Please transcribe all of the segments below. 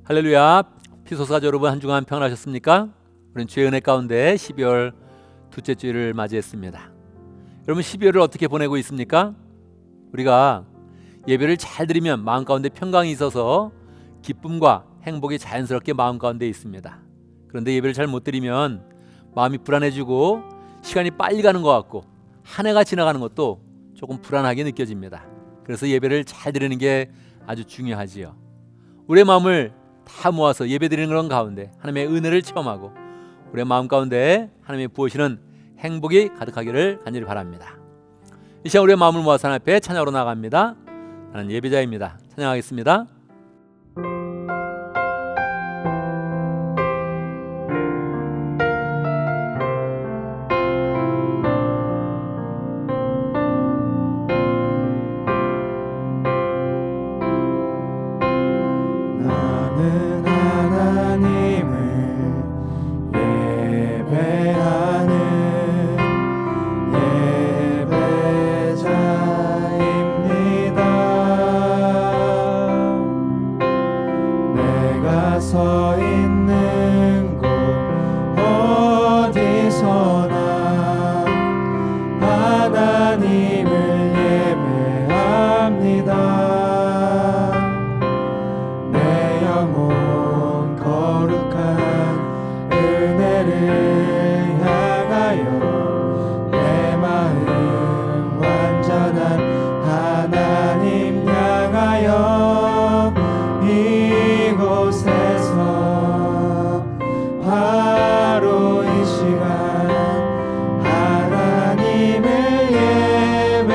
할렐루야. 피소사자 여러분, 한 주간 평안하셨습니까? 우리는 주의 은혜 가운데 12월 둘째 주일을 맞이했습니다. 여러분, 12월을 어떻게 보내고 있습니까? 우리가 예배를 잘 드리면 마음 가운데 평강이 있어서 기쁨과 행복이 자연스럽게 마음 가운데 있습니다. 그런데 예배를 잘 못 드리면 마음이 불안해지고 시간이 빨리 가는 것 같고 한 해가 지나가는 것도 조금 불안하게 느껴집니다. 그래서 예배를 잘 드리는 게 아주 중요하지요. 우리의 마음을 다 모아서 예배드리는 그런 가운데 하나님의 은혜를 체험하고 우리의 마음 가운데 하나님의 부으시는 행복이 가득하기를 간절히 바랍니다. 이 시간 우리의 마음을 모아서 하나님 앞에 찬양으로 나갑니다. 나는 예배자입니다. 찬양하겠습니다. 나는 하나님을 예배하는 예배자입니다. 내가 서 있는 곳 어디서나 하나님을 예배합니다. 거룩한 은혜를 향하여 내 마음 완전한 하나님 향하여 이곳에서 바로 이 시간 하나님을 예배합니다.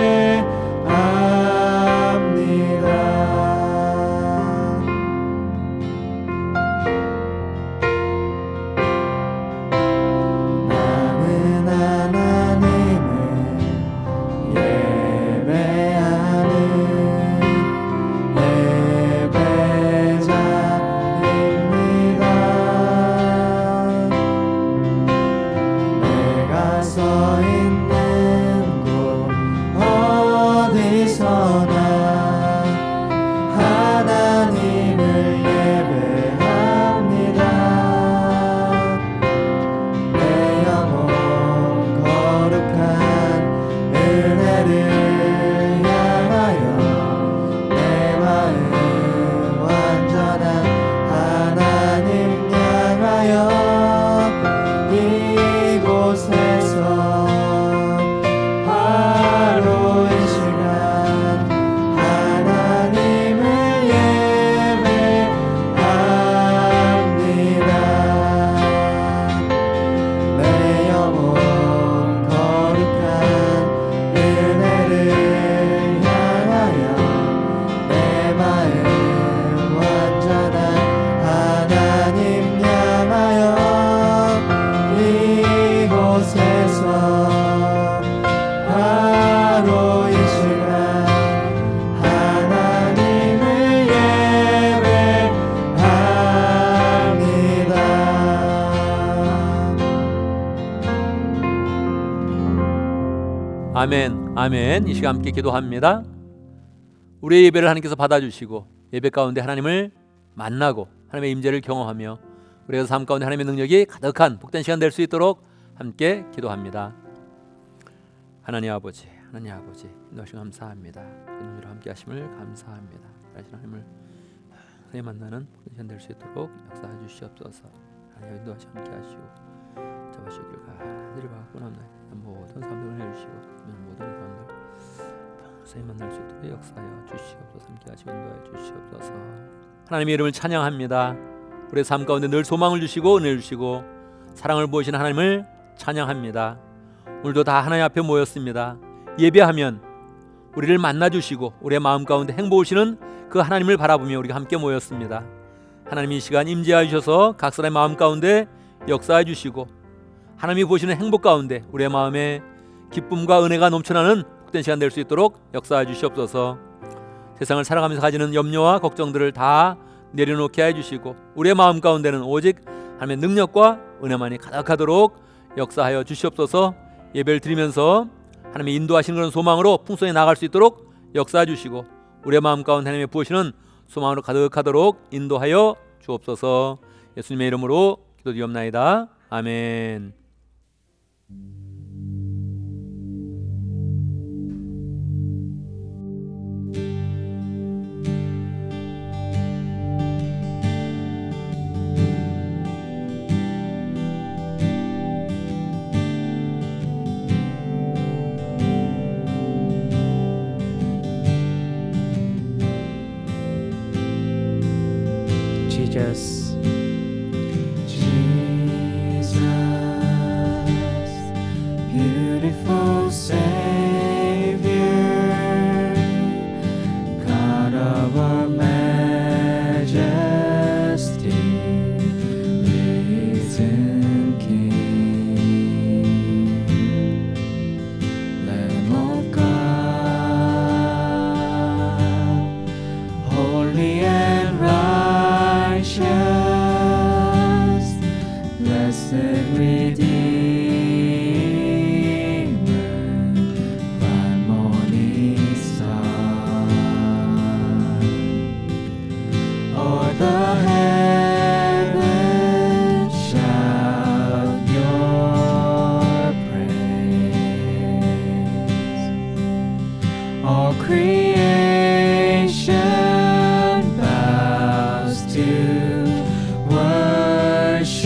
서 있는 곳 어디서나 하나님을 예배합니다. 내 영혼 거룩한 은혜를 향하여 내 마음 완전한 하나님 향하여 이곳에서 바로 이 시간 하나님을 예배합니다. 내 영혼 거룩한 은혜를 향하여 내 마음 완전한 하나님 향하여 이곳에서 바로 이 시간 하나님을 예배합니다. 아멘, 아멘. 이 시간 함께 기도합니다. 우리의 예배를 하나님께서 받아주시고 예배 가운데 하나님을 만나고 하나님의 임재를 경험하며 우리의 삶 가운데 하나님의 능력이 가득한 복된 시간 될 수 있도록 함께 기도합니다. 하나님 아버지, 하나님 아버지, 인도하시고 감사합니다. 인도로 함께 하심을 감사합니다. 다시 하나님을 만나는 복된 시간 될 수 있도록 역사해 주시옵소서. 하나님 인도하시 함께 하시고 잡아주시길 간절히 바라고 나옵니다. 모든 사람들을 해주시고 모든 사람들 평생 만날 수 있도록 역사하여 주시옵소서. 함께 하시고 인도하여 주시옵소서. 하나님의 이름을 찬양합니다. 우리의 삶 가운데 늘 소망을 주시고 은혜를 주시고 사랑을 보이시는 하나님을 찬양합니다. 오늘도 다 하나님 앞에 모였습니다. 예배하면 우리를 만나주시고 우리의 마음 가운데 행복을 주시는 그 하나님을 바라보며 우리가 함께 모였습니다. 하나님 이 시간 임재하여 주셔서 각 사람의 마음 가운데 역사해 주시고 하나님이 보시는 행복 가운데 우리의 마음에 기쁨과 은혜가 넘쳐나는 복된 시간 될 수 있도록 역사해 주시옵소서. 세상을 살아가면서 가지는 염려와 걱정들을 다 내려놓게 해주시고 우리의 마음 가운데는 오직 하나님의 능력과 은혜만이 가득하도록 역사하여 주시옵소서. 예배를 드리면서 하나님의 인도하시는 그런 소망으로 풍성히 나아갈 수 있도록 역사해 주시고 우리의 마음 가운데 하나님의 부으시는 소망으로 가득하도록 인도하여 주옵소서. 예수님의 이름으로 기도드리옵나이다. 아멘. Jesus, beautiful Savior, God of our majesty, risen King, Lamb of God, holy and righteous, blessed Redeemer, bright morning star. All the heavens shout your praise. All creation bows to worship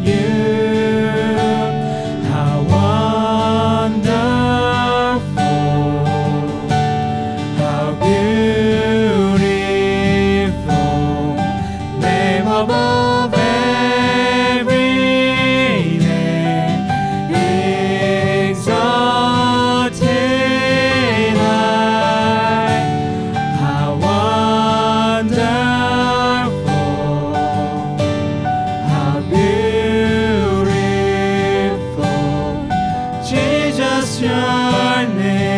you. How wonderful, how beautiful, name above every name, exalted high. How wonderful, how beautiful, Jesus, your name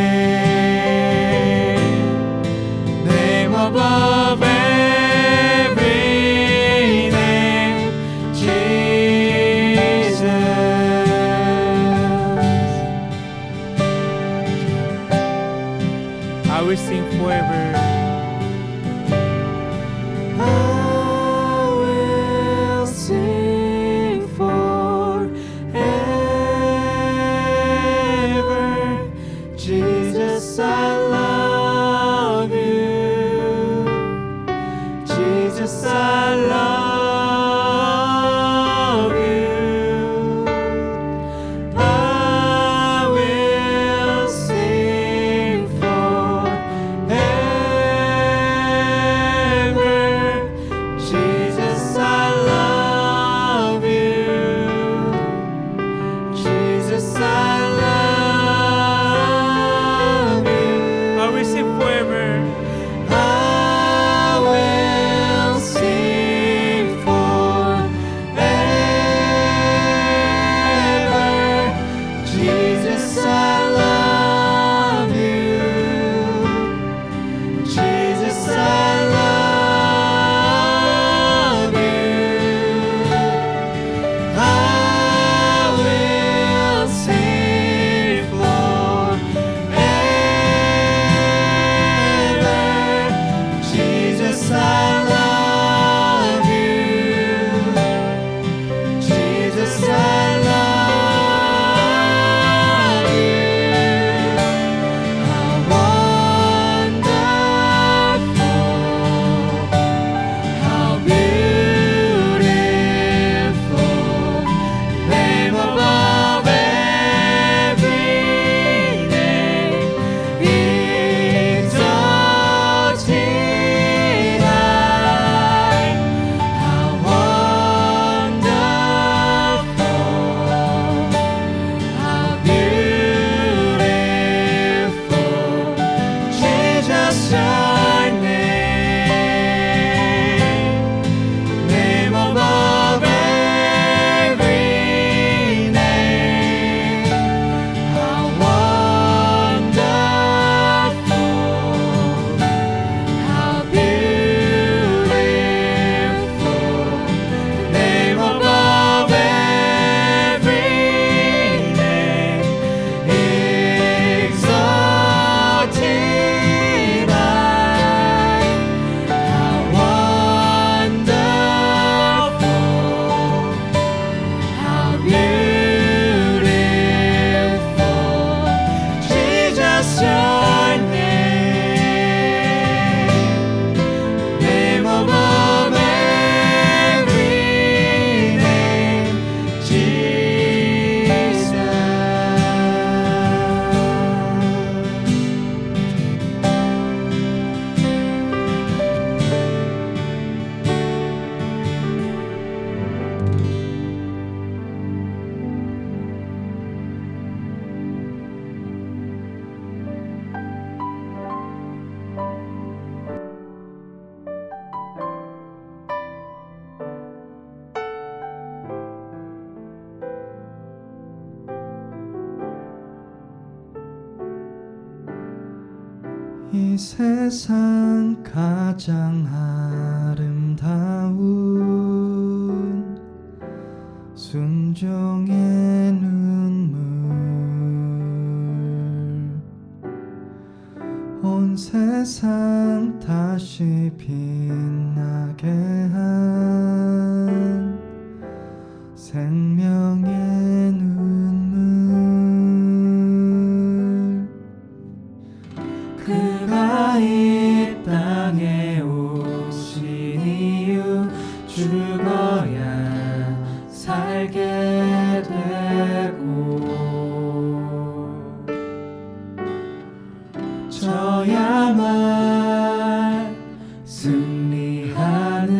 above every name, Jesus. I will sing forever. I will sing forever. Jesus, I love you. Jesus, I love you. I will sing forever. Jesus, I love you. Jesus, I love you. 이 세상 가장 아름다운 순종의 눈물 온 세상 다시 빛나게 한 생명의 눈물 그가 이 땅에 오신 이유 죽어야 살게 되고 저야말 승리하는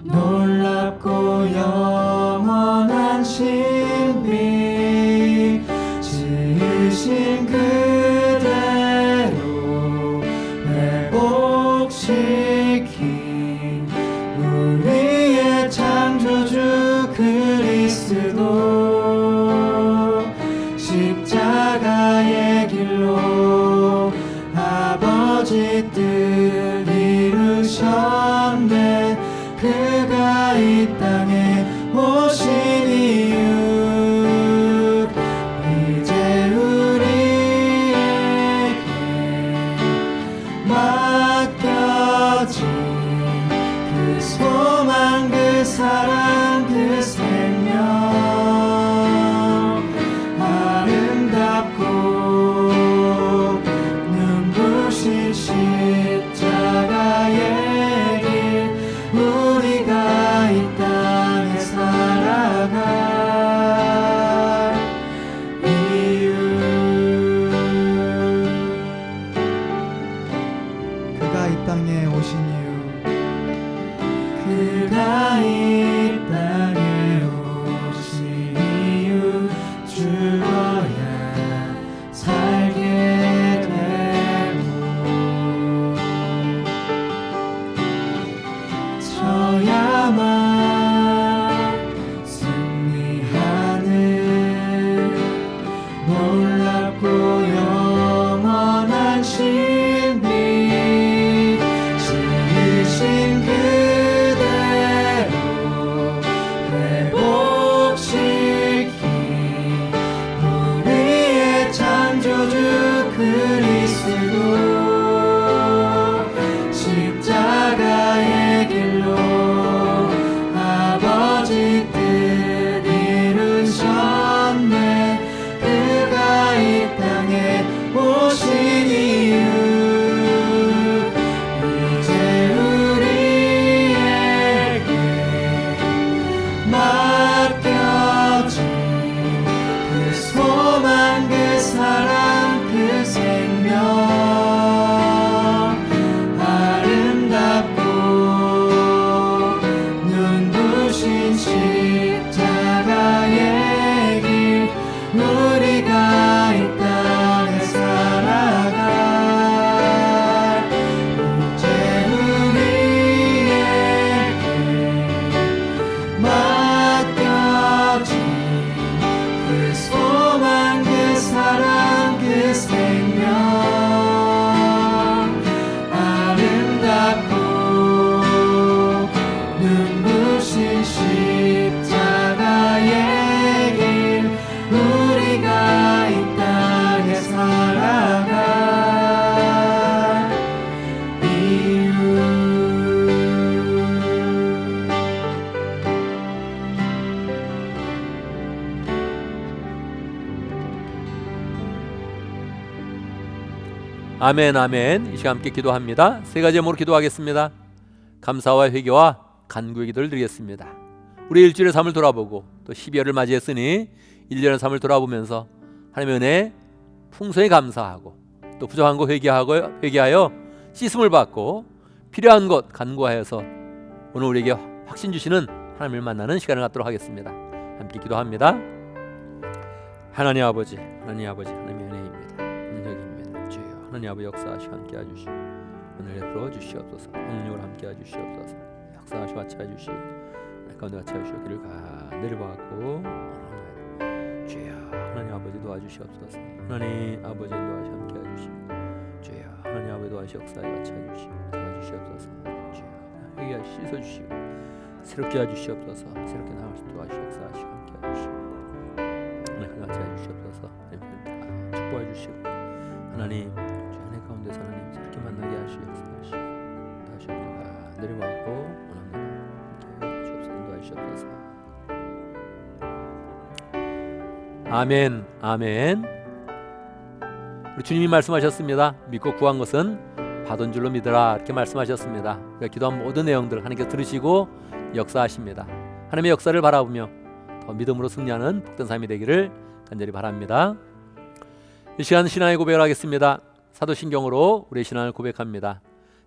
놀랍고 영원한 신비 지으신 그대로 회복시킨 우리의 창조주 그리스도 십자가의 길로 아버지 뜻 이루셨네 그가 이 땅에 오신 이유 이제 우리에게 맡겨진 그 소망 그 사랑 그 생명 아름답고 눈부신 십자가의 길 우리가 이 땅에 살아갈 이유 그가 이 땅에 오신 이유 그가 이 땅에 오신 이유 죽어야 살게 되고 저야만 승리하는 놀랍고 영원한 신비 지으신 그대로 회복시킨 우리의 창조주 그리스도 십자가의 길로 아버지 뜻 이루셨네 그가 이 땅에 오신 이유 이제 우리에게 맡겨진 그 소망 그 사랑 그 생명 아름답고 눈부신 십자가의 길 우리가 이 땅에 살아갈 이제 우리에게 맡겨진 그 소망 그 사랑 그 생명 아름답고 눈부신 십자가의 길 우리가 이 땅에 살아갈 이유 아멘 아멘. 이 시간 함께 기도합니다. 세 가지 제목으로 기도하겠습니다. 감사와 회개와 간구의 기도를 드리겠습니다. 우리 일주일의 삶을 돌아보고 또 12월을 맞이했으니 1년의 삶을 돌아보면서 하나님의 은혜에 풍성히 감사하고 또 부족한 거 회개하여 씻음을 받고 필요한 것 간구하여서 오늘 우리에게 확신 주시는 하나님을 만나는 시간을 갖도록 하겠습니다. 함께 기도합니다. 하나님 아버지 하나님의 은혜입니다. 능력입니다. 주여 하나님 아버지 역사하시고 함께 해주시고 오늘 풀어 주시옵소서. 능력을 함께 해주시옵소서. 역사하시고 같이 해주시고 가운데 같이 해주시고 길을 가늘이 받고 주여 하나님 아버지 도와주시옵소서. 하나님 아버지 도와주시고 함께 해주시고 인도하시 역사하여 찾으시고 도와주시옵소서. 회개하 씻어주시고 새롭게 해주시옵소서. 새롭게 나갈 수 도와주시 역사하시고 함께 해주시고 하나님 같이 해주시옵소서. 다 축복해 주시고 하나님 주 안에 가운데서 하나님 새롭게 만나게 하시 역사하시고 다시 우리가 내려가고 원합니다. 함께 주옵소서. 인도하시옵소서. 아멘. 아멘. 우리 주님이 말씀하셨습니다. 믿고 구한 것은 받은 줄로 믿으라 이렇게 말씀하셨습니다. 우리가 기도한 모든 내용들 하나님께서 들으시고 역사하십니다. 하나님의 역사를 바라보며 더 믿음으로 승리하는 복된 삶이 되기를 간절히 바랍니다. 이 시간 신앙의 고백을 하겠습니다. 사도신경으로 우리의 신앙을 고백합니다.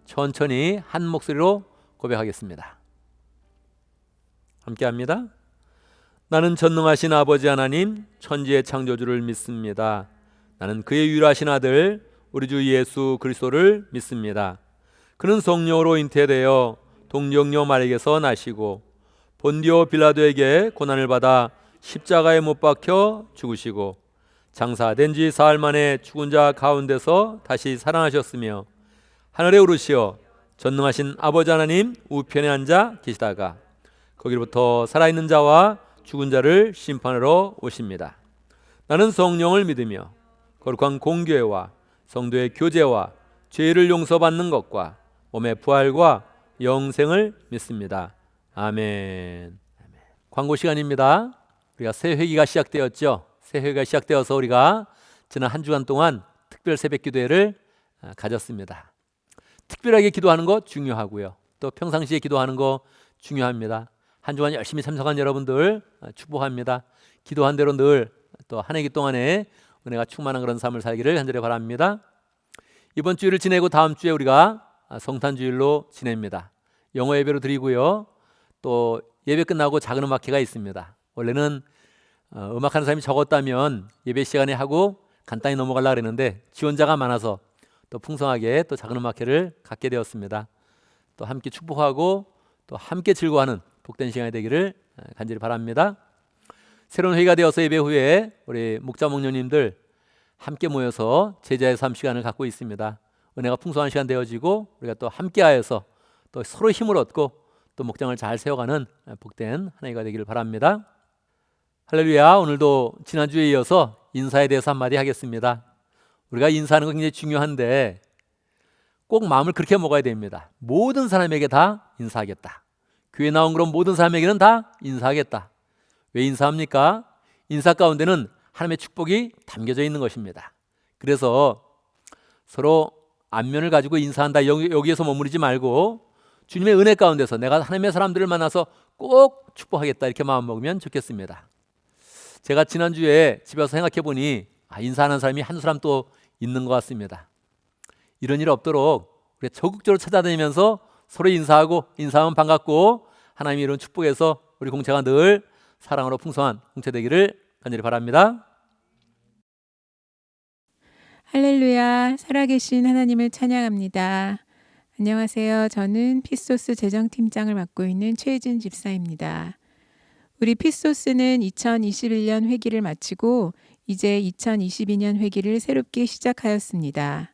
천천히 한 목소리로 고백하겠습니다. 함께합니다. 나는 전능하신 아버지 하나님 천지의 창조주를 믿습니다. 나는 그의 유일하신 아들 우리 주 예수 그리스도를 믿습니다. 그는 성령으로 잉태되어 동정녀 마리에게서 나시고 본디오 빌라도에게 고난을 받아 십자가에 못 박혀 죽으시고 장사된 지 사흘 만에 죽은 자 가운데서 다시 살아나셨으며 하늘에 오르시어 전능하신 아버지 하나님 우편에 앉아 계시다가 거기로부터 살아있는 자와 죽은 자를 심판하러 오십니다. 나는 성령을 믿으며 거룩한 공교회와 성도의 교제와 죄를 용서받는 것과 몸의 부활과 영생을 믿습니다. 아멘. 광고 시간입니다. 우리가 새 회기가 시작되었죠. 새 회기가 시작되어서 우리가 지난 한 주간 동안 특별 새벽 기도회를 가졌습니다. 특별하게 기도하는 거 중요하고요. 또 평상시에 기도하는 거 중요합니다. 한 주간 열심히 참석한 여러분들 축복합니다. 기도한 대로 늘 또 한 해기 동안에 은혜가 충만한 그런 삶을 살기를 간절히 바랍니다. 이번 주일을 지내고 다음 주에 우리가 성탄주일로 지냅니다. 영어 예배로 드리고요. 또 예배 끝나고 작은 음악회가 있습니다. 원래는 음악하는 사람이 적었다면 예배 시간에 하고 간단히 넘어가려고 그랬는데 지원자가 많아서 또 풍성하게 또 작은 음악회를 갖게 되었습니다. 또 함께 축복하고 또 함께 즐거워하는 복된 시간이 되기를 간절히 바랍니다. 새로운 회의가 되어서 예배 후에 우리 목자 목녀님들 함께 모여서 제자의 삶 시간을 갖고 있습니다. 은혜가 풍성한 시간 되어지고 우리가 또 함께하여서 또 서로 힘을 얻고 또 목장을 잘 세워가는 복된 한 해가 되기를 바랍니다. 할렐루야. 오늘도 지난주에 이어서 인사에 대해서 한마디 하겠습니다. 우리가 인사하는 건 굉장히 중요한데 꼭 마음을 그렇게 먹어야 됩니다. 모든 사람에게 다 인사하겠다. 교회 나온 그런 모든 사람에게는 다 인사하겠다. 왜 인사합니까? 인사 가운데는 하나님의 축복이 담겨져 있는 것입니다. 그래서 서로 안면을 가지고 인사한다 여기에서 머무르지 말고 주님의 은혜 가운데서 내가 하나님의 사람들을 만나서 꼭 축복하겠다 이렇게 마음먹으면 좋겠습니다. 제가 지난주에 집에서 생각해 보니 인사하는 사람이 한 사람 또 있는 것 같습니다. 이런 일 없도록 우리가 적극적으로 찾아다니면서 서로 인사하고 인사하면 반갑고 하나님의 이런 축복에서 우리 공체가 늘 사랑으로 풍성한 공체 되기를 간절히 바랍니다. 할렐루야. 살아계신 하나님을 찬양합니다. 안녕하세요. 저는 피소스 재정팀장을 맡고 있는 최혜진 집사입니다. 우리 피소스는 2021년 회기를 마치고 이제 2022년 회기를 새롭게 시작하였습니다.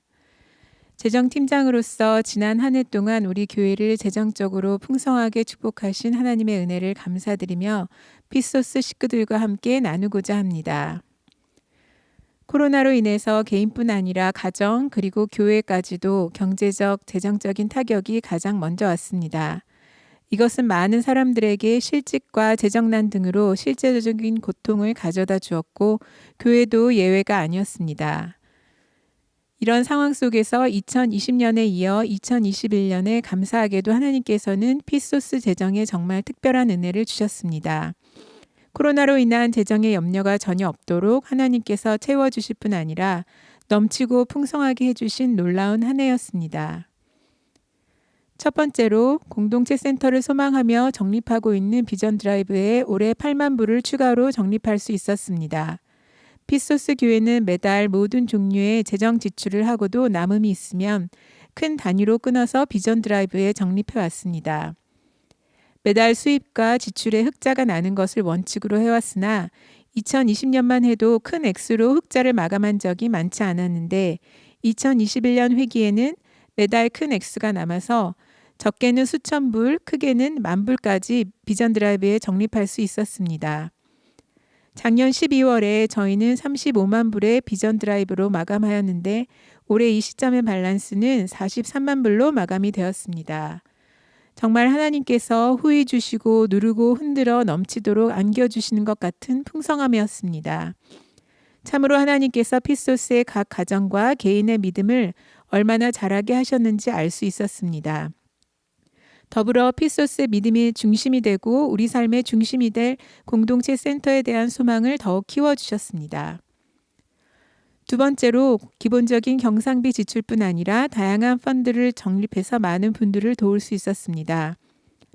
재정팀장으로서 지난 한 해 동안 우리 교회를 재정적으로 풍성하게 축복하신 하나님의 은혜를 감사드리며 피소스 식구들과 함께 나누고자 합니다. 코로나로 인해서 개인뿐 아니라 가정 그리고 교회까지도 경제적, 재정적인 타격이 가장 먼저 왔습니다. 이것은 많은 사람들에게 실직과 재정난 등으로 실제적인 고통을 가져다 주었고 교회도 예외가 아니었습니다. 이런 상황 속에서 2020년에 이어 2021년에 감사하게도 하나님께서는 피소스 재정에 정말 특별한 은혜를 주셨습니다. 코로나로 인한 재정의 염려가 전혀 없도록 하나님께서 채워주실 뿐 아니라 넘치고 풍성하게 해주신 놀라운 한 해였습니다. 첫 번째로 공동체 센터를 소망하며 적립하고 있는 비전 드라이브에 올해 8만 부를 추가로 적립할 수 있었습니다. 피소스 교회는 매달 모든 종류의 재정 지출을 하고도 남음이 있으면 큰 단위로 끊어서 비전 드라이브에 적립해 왔습니다. 매달 수입과 지출의 흑자가 나는 것을 원칙으로 해왔으나 2020년만 해도 큰 액수로 흑자를 마감한 적이 많지 않았는데 2021년 회기에는 매달 큰 액수가 남아서 적게는 수천 불, 크게는 만 불까지 비전 드라이브에 적립할 수 있었습니다. 작년 12월에 저희는 35만 불의 비전 드라이브로 마감하였는데 올해 이 시점의 밸런스는 43만 불로 마감이 되었습니다. 정말 하나님께서 후히 주시고 누르고 흔들어 넘치도록 안겨주시는 것 같은 풍성함이었습니다. 참으로 하나님께서 피소스의 각 가정과 개인의 믿음을 얼마나 자라게 하셨는지 알 수 있었습니다. 더불어 피소스의 믿음이 중심이 되고 우리 삶의 중심이 될 공동체 센터에 대한 소망을 더욱 키워주셨습니다. 두 번째로 기본적인 경상비 지출뿐 아니라 다양한 펀드를 적립해서 많은 분들을 도울 수 있었습니다.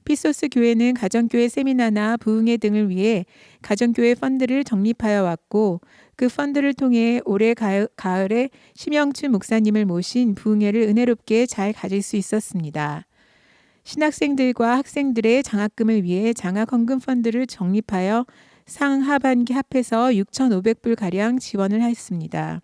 피소스 교회는 가정교회 세미나나 부흥회 등을 위해 가정교회 펀드를 적립하여 왔고 그 펀드를 통해 올해 가을에 심영춘 목사님을 모신 부흥회를 은혜롭게 잘 가질 수 있었습니다. 신학생들과 학생들의 장학금을 위해 장학헌금 펀드를 적립하여 상하반기 합해서 6,500불가량 지원을 했습니다.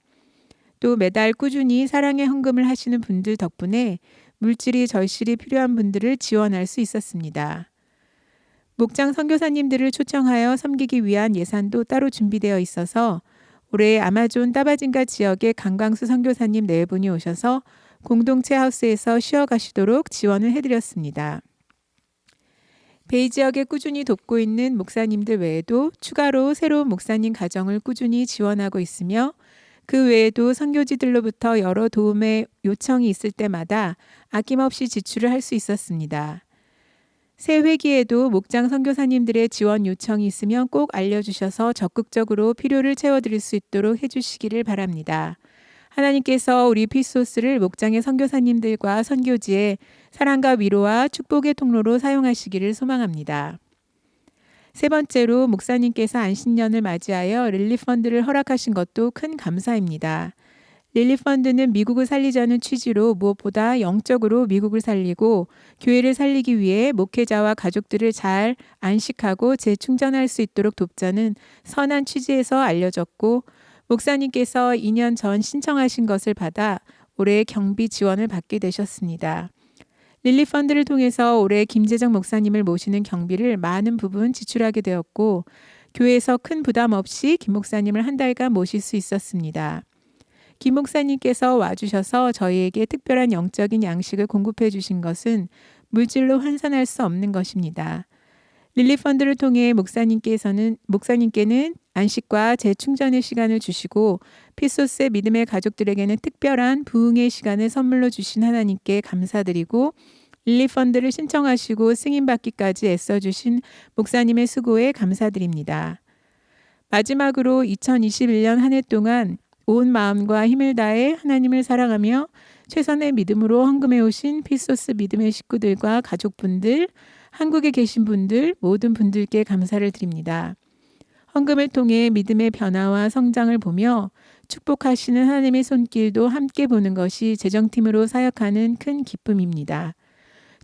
또 매달 꾸준히 사랑의 헌금을 하시는 분들 덕분에 물질이 절실히 필요한 분들을 지원할 수 있었습니다. 목장 선교사님들을 초청하여 섬기기 위한 예산도 따로 준비되어 있어서 올해 아마존 따바진가 지역의 강광수 선교사님 4분이 오셔서 공동체 하우스에서 쉬어가시도록 지원을 해드렸습니다. 베이 지역에 꾸준히 돕고 있는 목사님들 외에도 추가로 새로운 목사님 가정을 꾸준히 지원하고 있으며 그 외에도 선교지들로부터 여러 도움의 요청이 있을 때마다 아낌없이 지출을 할 수 있었습니다. 새 회기에도 목장 선교사님들의 지원 요청이 있으면 꼭 알려주셔서 적극적으로 필요를 채워드릴 수 있도록 해주시기를 바랍니다. 하나님께서 우리 피소스를 목장의 선교사님들과 선교지에 사랑과 위로와 축복의 통로로 사용하시기를 소망합니다. 세 번째로 목사님께서 안신년을 맞이하여 릴리펀드를 허락하신 것도 큰 감사입니다. 릴리펀드는 미국을 살리자는 취지로 무엇보다 영적으로 미국을 살리고 교회를 살리기 위해 목회자와 가족들을 잘 안식하고 재충전할 수 있도록 돕자는 선한 취지에서 알려졌고 목사님께서 2년 전 신청하신 것을 받아 올해 경비 지원을 받게 되셨습니다. 릴리펀드를 통해서 올해 김재정 목사님을 모시는 경비를 많은 부분 지출하게 되었고 교회에서 큰 부담 없이 김 목사님을 한 달간 모실 수 있었습니다. 김 목사님께서 와주셔서 저희에게 특별한 영적인 양식을 공급해 주신 것은 물질로 환산할 수 없는 것입니다. 릴리펀드를 통해 목사님께는 안식과 재충전의 시간을 주시고 피소스의 믿음의 가족들에게는 특별한 부흥의 시간을 선물로 주신 하나님께 감사드리고 릴리펀드를 신청하시고 승인받기까지 애써주신 목사님의 수고에 감사드립니다. 마지막으로 2021년 한 해 동안 온 마음과 힘을 다해 하나님을 사랑하며 최선의 믿음으로 헌금해 오신 피소스 믿음의 식구들과 가족분들, 한국에 계신 분들, 모든 분들께 감사를 드립니다. 헌금을 통해 믿음의 변화와 성장을 보며 축복하시는 하나님의 손길도 함께 보는 것이 재정팀으로 사역하는 큰 기쁨입니다.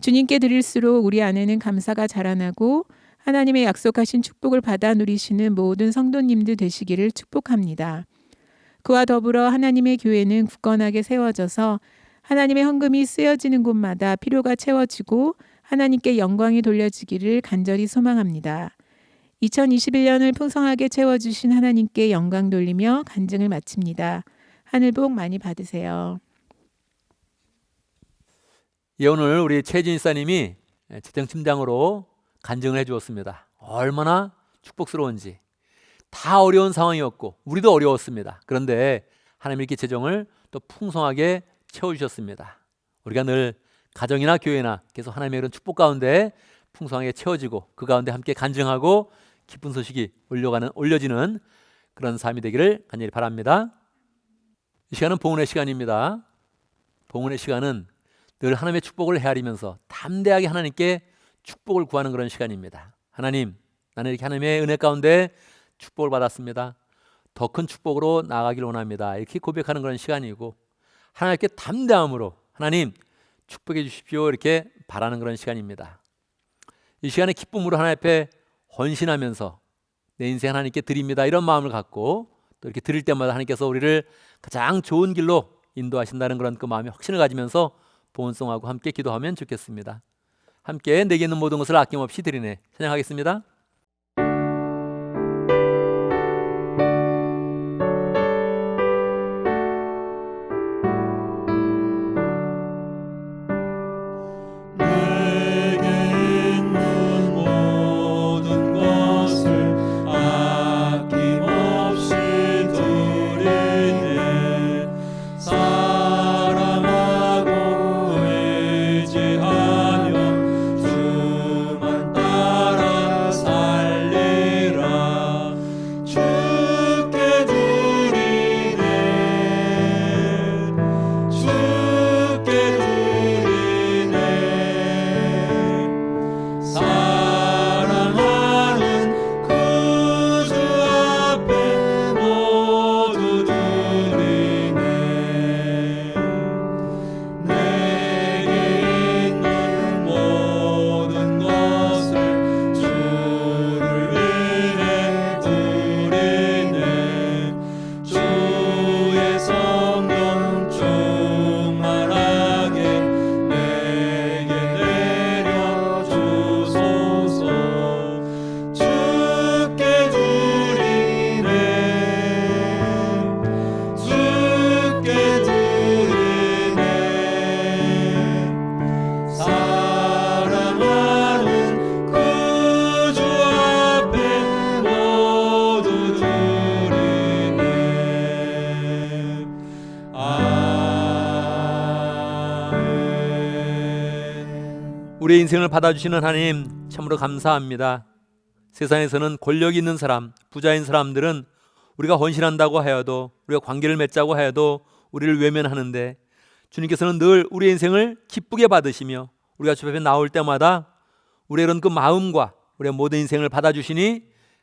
주님께 드릴수록 우리 안에는 감사가 자라나고 하나님의 약속하신 축복을 받아 누리시는 모든 성도님들 되시기를 축복합니다. 그와 더불어 하나님의 교회는 굳건하게 세워져서 하나님의 헌금이 쓰여지는 곳마다 필요가 채워지고 하나님께 영광이 돌려지기를 간절히 소망합니다. 2021년을 풍성하게 채워주신 하나님께 영광 돌리며 간증을 마칩니다. 하늘 복 많이 받으세요. 예, 오늘 우리 최진 사님이 재정팀장으로 간증을 해주었습니다. 얼마나 축복스러운지. 다 어려운 상황이었고 우리도 어려웠습니다. 그런데 하나님이 이렇게 재정을 또 풍성하게 채워주셨습니다. 우리가 늘 가정이나 교회나 계속 하나님의 그런 축복 가운데 풍성하게 채워지고 그 가운데 함께 간증하고 기쁜 소식이 올려지는 그런 삶이 되기를 간절히 바랍니다. 이 시간은 봉헌의 시간입니다. 봉헌의 시간은 늘 하나님의 축복을 헤아리면서 담대하게 하나님께 축복을 구하는 그런 시간입니다. 하나님, 나는 이렇게 하나님의 은혜 가운데 축복을 받았습니다. 더 큰 축복으로 나아가기를 원합니다. 이렇게 고백하는 그런 시간이고 하나님께 담대함으로 하나님 축복해 주십시오 이렇게 바라는 그런 시간입니다. 이 시간에 기쁨으로 하나님 앞에 헌신하면서 내 인생 하나님께 드립니다 이런 마음을 갖고 또 이렇게 드릴 때마다 하나님께서 우리를 가장 좋은 길로 인도하신다는 그런 그 마음의 확신을 가지면서 보온송하고 함께 기도하면 좋겠습니다. 함께 내게 있는 모든 것을 아낌없이 드리네 찬양하겠습니다. 내게 있는 모든 것을 아낌없이 드리네. 사랑하고 의지하며 주만 따라 살리라. 주께 드리네. 주께 드리네. 사랑하는 구주 앞에 모두 드리네. 내게 있는 모든 것을 주를 위해 드리네. 주의 성령 충만하게 내게 내려주소서. 주께 드리네. 주께 드리네. 사랑하는 구주 앞에 모두 드리네. 아멘. 우리의 인생을 받아주시는 하나님 참으로 감사합니다. 세상에서는 권력이 있는 사람, 부자인 사람들은 우리가 헌신한다고 하여도, 우리가 관계를 맺자고 하여도 우리를 외면하는데, 주님께서는 늘 우리의 인생을 기쁘게 받으시며 우리가 주 앞에 나올 때마다 우리의 그런 그 마음과 우리의 모든 인생을 받아주시니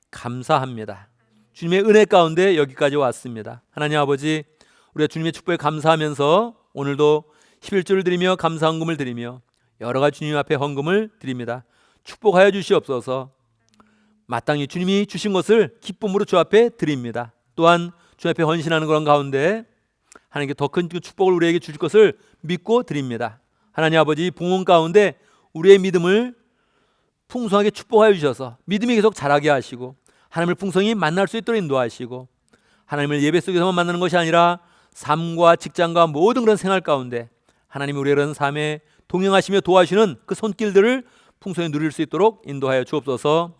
감사합니다. 주님의 은혜 가운데 여기까지 왔습니다. 하나님 아버지, 우리가 주님의 축복에 감사하면서 오늘도 11조를 드리며 감사 헌금을 드리며 여러 가지 주님 앞에 헌금을 드립니다. 축복하여 주시옵소서. 마땅히 주님이 주신 것을 기쁨으로 주 앞에 드립니다. 또한 주 앞에 헌신하는 그런 가운데 하나님께 더 큰 축복을 우리에게 주실 것을 믿고 드립니다. 하나님 아버지, 부흥 가운데 우리의 믿음을 풍성하게 축복하여 주셔서 믿음이 계속 자라게 하시고 하나님을 풍성히 만날 수 있도록 인도하시고, 하나님을 예배 속에서만 만나는 것이 아니라 삶과 직장과 모든 그런 생활 가운데 하나님이 우리의 그런 삶에 동행하시며 도와주시는 그 손길들을 풍성히 누릴 수 있도록 인도하여 주옵소서.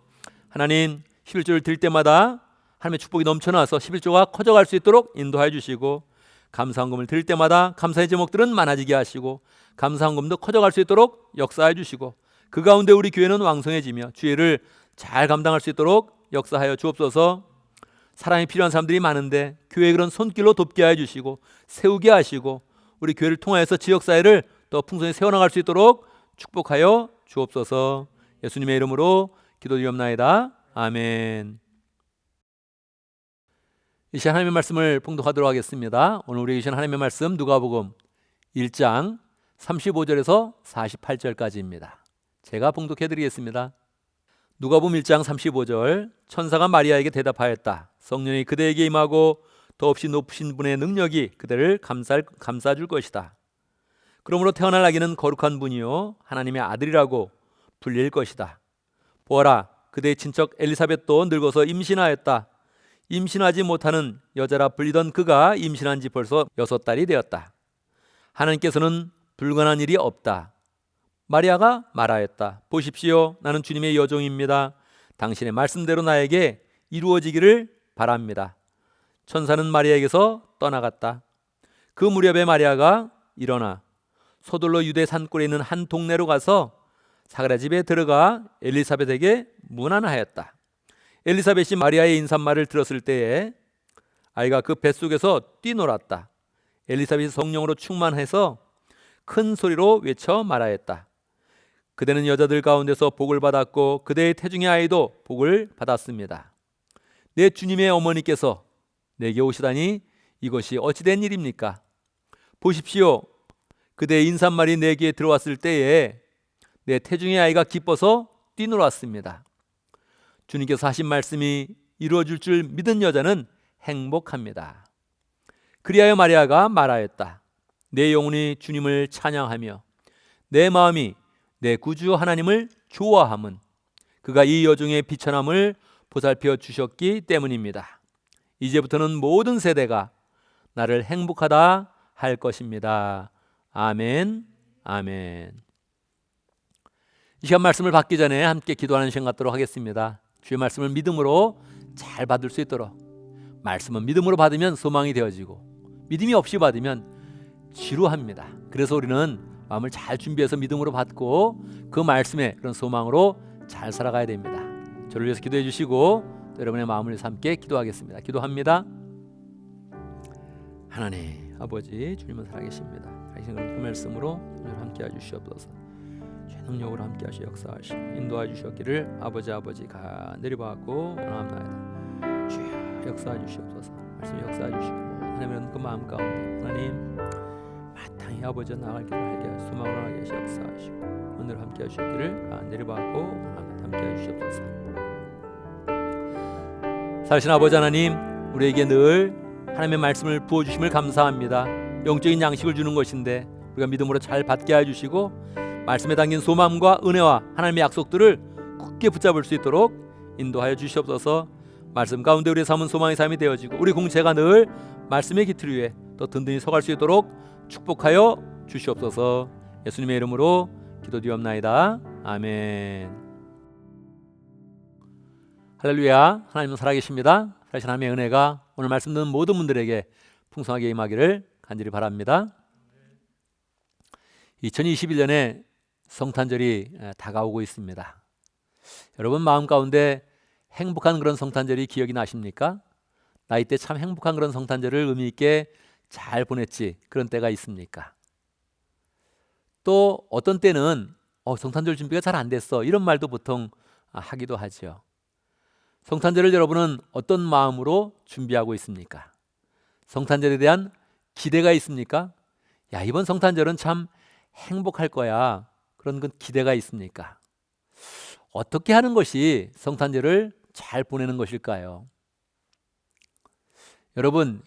하나님, 11조를 드릴 때마다 하나님의 축복이 넘쳐나서 11조가 커져갈 수 있도록 인도하여 주시고, 감사헌금을 드릴 때마다 감사의 제목들은 많아지게 하시고 감사헌금도 커져갈 수 있도록 역사해 주시고, 그 가운데 우리 교회는 왕성해지며 주의를 잘 감당할 수 있도록 역사하여 주옵소서. 사랑이 필요한 사람들이 많은데 교회의 그런 손길로 돕게 하여 주시고 세우게 하시고 우리 교회를 통하여서 지역사회를 더 풍성히 세워나갈 수 있도록 축복하여 주옵소서. 예수님의 이름으로 기도드리옵나이다. 아멘. 이 시간 하나님의 말씀을 봉독하도록 하겠습니다. 오늘 우리에게 주신 하나님의 말씀 누가복음 1장 35절에서 48절까지입니다. 제가 봉독해드리겠습니다. 누가복음 1장 35절, 천사가 마리아에게 대답하였다. 성령이 그대에게 임하고 더없이 높으신 분의 능력이 그대를 감싸줄 것이다. 그러므로 태어날 아기는 거룩한 분이요 하나님의 아들이라고 불릴 것이다. 보아라, 그대의 친척 엘리사벳도 늙어서 임신하였다. 임신하지 못하는 여자라 불리던 그가 임신한 지 벌써 6달이 되었다. 하나님께서는 불가능한 일이 없다. 마리아가 말하였다. 보십시오, 나는 주님의 여종입니다. 당신의 말씀대로 나에게 이루어지기를 바랍니다. 천사는 마리아에게서 떠나갔다. 그 무렵에 마리아가 일어나 서둘러 유대 산골에 있는 한 동네로 가서 사그라 집에 들어가 엘리사벳에게 문안하였다. 엘리사벳이 마리아의 인사말을 들었을 때에 아이가 그 뱃속에서 뛰놀았다. 엘리사벳이 성령으로 충만해서 큰 소리로 외쳐 말하였다. 그대는 여자들 가운데서 복을 받았고 그대의 태중의 아이도 복을 받았습니다. 내 주님의 어머니께서 내게 오시다니 이것이 어찌된 일입니까? 보십시오, 그대의 인사말이 내 귀에 들어왔을 때에 내 태중의 아이가 기뻐서 뛰놀았습니다. 주님께서 하신 말씀이 이루어질 줄 믿은 여자는 행복합니다. 그리하여 마리아가 말하였다. 내 영혼이 주님을 찬양하며 내 마음이 내 구주 하나님을 좋아함은 그가 이 여종의 비천함을 보살펴 주셨기 때문입니다. 이제부터는 모든 세대가 나를 행복하다 할 것입니다. 아멘, 아멘. 이 시간 말씀을 받기 전에 함께 기도하는 시간 갖도록 하겠습니다. 주의 말씀을 믿음으로 잘 받을 수 있도록. 말씀은 믿음으로 받으면 소망이 되어지고 믿음이 없이 받으면 지루합니다. 그래서 우리는 마음을 잘 준비해서 믿음으로 받고 그 말씀에 그런 소망으로 잘 살아가야 됩니다. 저를 위해서 기도해 주시고 또 여러분의 마음을 위해서 함께 기도하겠습니다. 기도합니다. 하나님 아버지, 주님은 살아계십니다. 살아계신 그 말씀으로 오늘 함께 해주시옵소서. 주의 능력으로 함께 하시 역사하시고 인도해 주셨기를 아버지 간절히받고 원합나이다. 주여 역사해 주시옵소서. 말씀 역사해 주시고 하나님의 그 마음 가운데 하나님 마땅히 아버지 나갈 길을 알게 하시고 소망으로 알게 하시 역사하시고 오늘 함께 하셨기를 간절히받고 원합니다. 함께 해주시옵소서. 살신 아버지 하나님, 우리에게 늘 하나님의 말씀을 부어주심을 감사합니다. 영적인 양식을 주는 것인데 우리가 믿음으로 잘 받게 해주시고 말씀에 담긴 소망과 은혜와 하나님의 약속들을 굳게 붙잡을 수 있도록 인도하여 주시옵소서. 말씀 가운데 우리의 삶은 소망의 삶이 되어지고 우리 공체가 늘 말씀의 기틀 위에 또 든든히 서갈 수 있도록 축복하여 주시옵소서. 예수님의 이름으로 기도드리옵나이다. 아멘. 할렐루야. 하나님은 살아계십니다. 살아계신 하나님의 은혜가 오늘 말씀 듣는 모든 분들에게 풍성하게 임하기를 간절히 바랍니다. 2021년에 성탄절이 다가오고 있습니다. 여러분 마음 가운데 행복한 그런 성탄절이 기억이 나십니까? 나 이때 참 행복한 그런 성탄절을 의미 있게 잘 보냈지, 그런 때가 있습니까? 또 어떤 때는 성탄절 준비가 잘 안 됐어, 이런 말도 보통 하기도 하죠. 성탄절을 여러분은 어떤 마음으로 준비하고 있습니까? 성탄절에 대한 기대가 있습니까? 야, 이번 성탄절은 참 행복할 거야, 그런 건 기대가 있습니까? 어떻게 하는 것이 성탄절을 잘 보내는 것일까요? 여러분,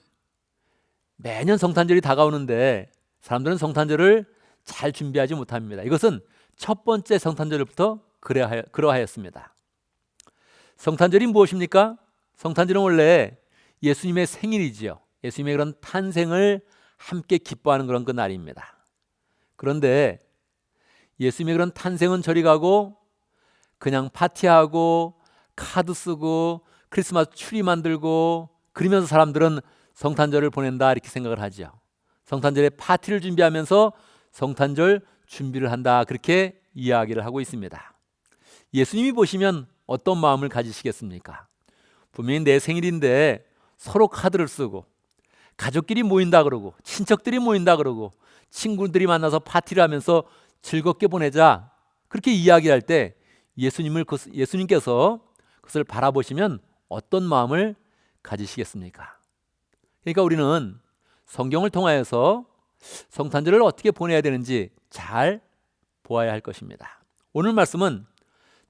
매년 성탄절이 다가오는데 사람들은 성탄절을 잘 준비하지 못합니다. 이것은 첫 번째 성탄절부터 그러하였습니다. 성탄절이 무엇입니까? 성탄절은 원래 예수님의 생일이지요. 예수님의 그런 탄생을 함께 기뻐하는 그런 그 날입니다. 그런데 예수님의 그런 탄생은 저리 가고 그냥 파티하고 카드 쓰고 크리스마스 추리 만들고 그러면서 사람들은 성탄절을 보낸다, 이렇게 생각을 하죠. 성탄절에 파티를 준비하면서 성탄절 준비를 한다, 그렇게 이야기를 하고 있습니다. 예수님이 보시면 어떤 마음을 가지시겠습니까? 분명히 내 생일인데 서로 카드를 쓰고 가족끼리 모인다 그러고 친척들이 모인다 그러고 친구들이 만나서 파티를 하면서 즐겁게 보내자, 그렇게 이야기할 때 예수님께서 그것을 바라보시면 어떤 마음을 가지시겠습니까? 그러니까 우리는 성경을 통하여서 성탄절을 어떻게 보내야 되는지 잘 보아야 할 것입니다. 오늘 말씀은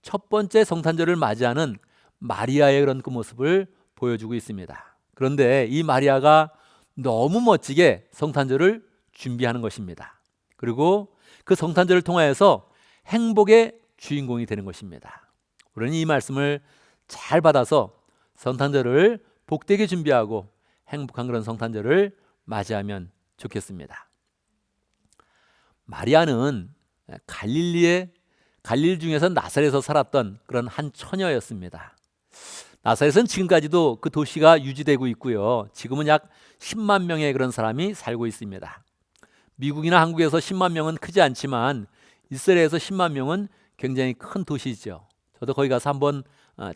첫 번째 성탄절을 맞이하는 마리아의 그런 그 모습을 보여주고 있습니다. 그런데 이 마리아가 너무 멋지게 성탄절을 준비하는 것입니다. 그리고 그 성탄절을 통하여서 행복의 주인공이 되는 것입니다. 우리는 이 말씀을 잘 받아서 성탄절을 복되게 준비하고 행복한 그런 성탄절을 맞이하면 좋겠습니다. 마리아는 갈릴 중에서 나사렛에서 살았던 그런 한 처녀였습니다. 나사렛은 지금까지도 그 도시가 유지되고 있고요. 지금은 약 10만 명의 그런 사람이 살고 있습니다. 미국이나 한국에서 10만 명은 크지 않지만 이스라엘에서 10만 명은 굉장히 큰 도시죠. 저도 거기 가서 한번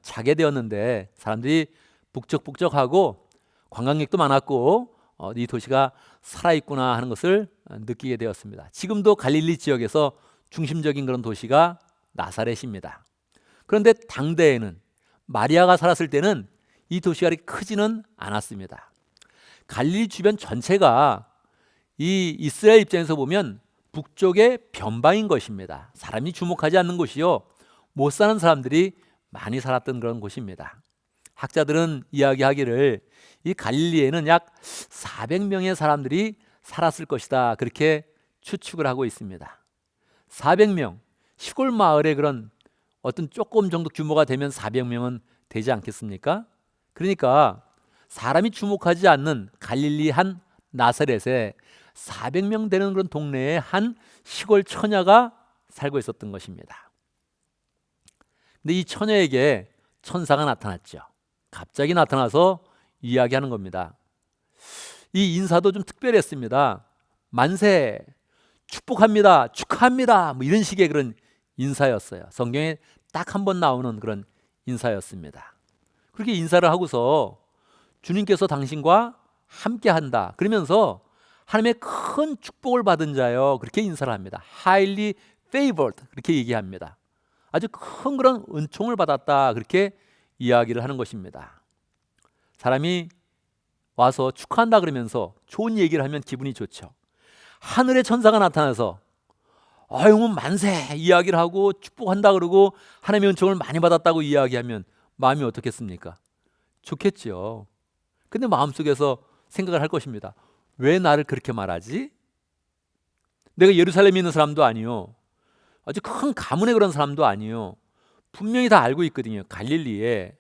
자게 되었는데 사람들이 북적북적하고 관광객도 많았고 이 도시가 살아있구나 하는 것을 느끼게 되었습니다. 지금도 갈릴리 지역에서 중심적인 그런 도시가 나사렛입니다. 그런데 당대에는 마리아가 살았을 때는 이 도시가 크지는 않았습니다. 갈릴리 주변 전체가 이 이스라엘 입장에서 보면 북쪽의 변방인 것입니다. 사람이 주목하지 않는 곳이요, 못 사는 사람들이 많이 살았던 그런 곳입니다. 학자들은 이야기하기를 이 갈릴리에는 약 400명의 사람들이 살았을 것이다. 그렇게 추측을 하고 있습니다. 400명, 시골 마을에 그런 어떤 조금 정도 규모가 되면 400명은 되지 않겠습니까? 그러니까 사람이 주목하지 않는 갈릴리 한 나사렛에 400명 되는 그런 동네에 한 시골 처녀가 살고 있었던 것입니다. 근데 이 처녀에게 천사가 나타났죠. 갑자기 나타나서 이야기하는 겁니다. 이 인사도 좀 특별했습니다. 만세, 축복합니다, 축하합니다, 뭐 이런 식의 그런 인사였어요. 성경에 딱 한 번 나오는 그런 인사였습니다. 그렇게 인사를 하고서 주님께서 당신과 함께한다 그러면서 하나님의 큰 축복을 받은 자요, 그렇게 인사를 합니다. Highly favored, 그렇게 얘기합니다. 아주 큰 그런 은총을 받았다, 그렇게 이야기를 하는 것입니다. 사람이 와서 축하한다 그러면서 좋은 얘기를 하면 기분이 좋죠. 하늘의 천사가 나타나서 아유 만세 이야기를 하고 축복한다 그러고 하나님의 은총을 많이 받았다고 이야기하면 마음이 어떻겠습니까? 좋겠죠. 근데 마음속에서 생각을 할 것입니다. 왜 나를 그렇게 말하지? 내가 예루살렘에 있는 사람도 아니요, 아주 큰 가문의 그런 사람도 아니요, 분명히 다 알고 있거든요. 갈릴리에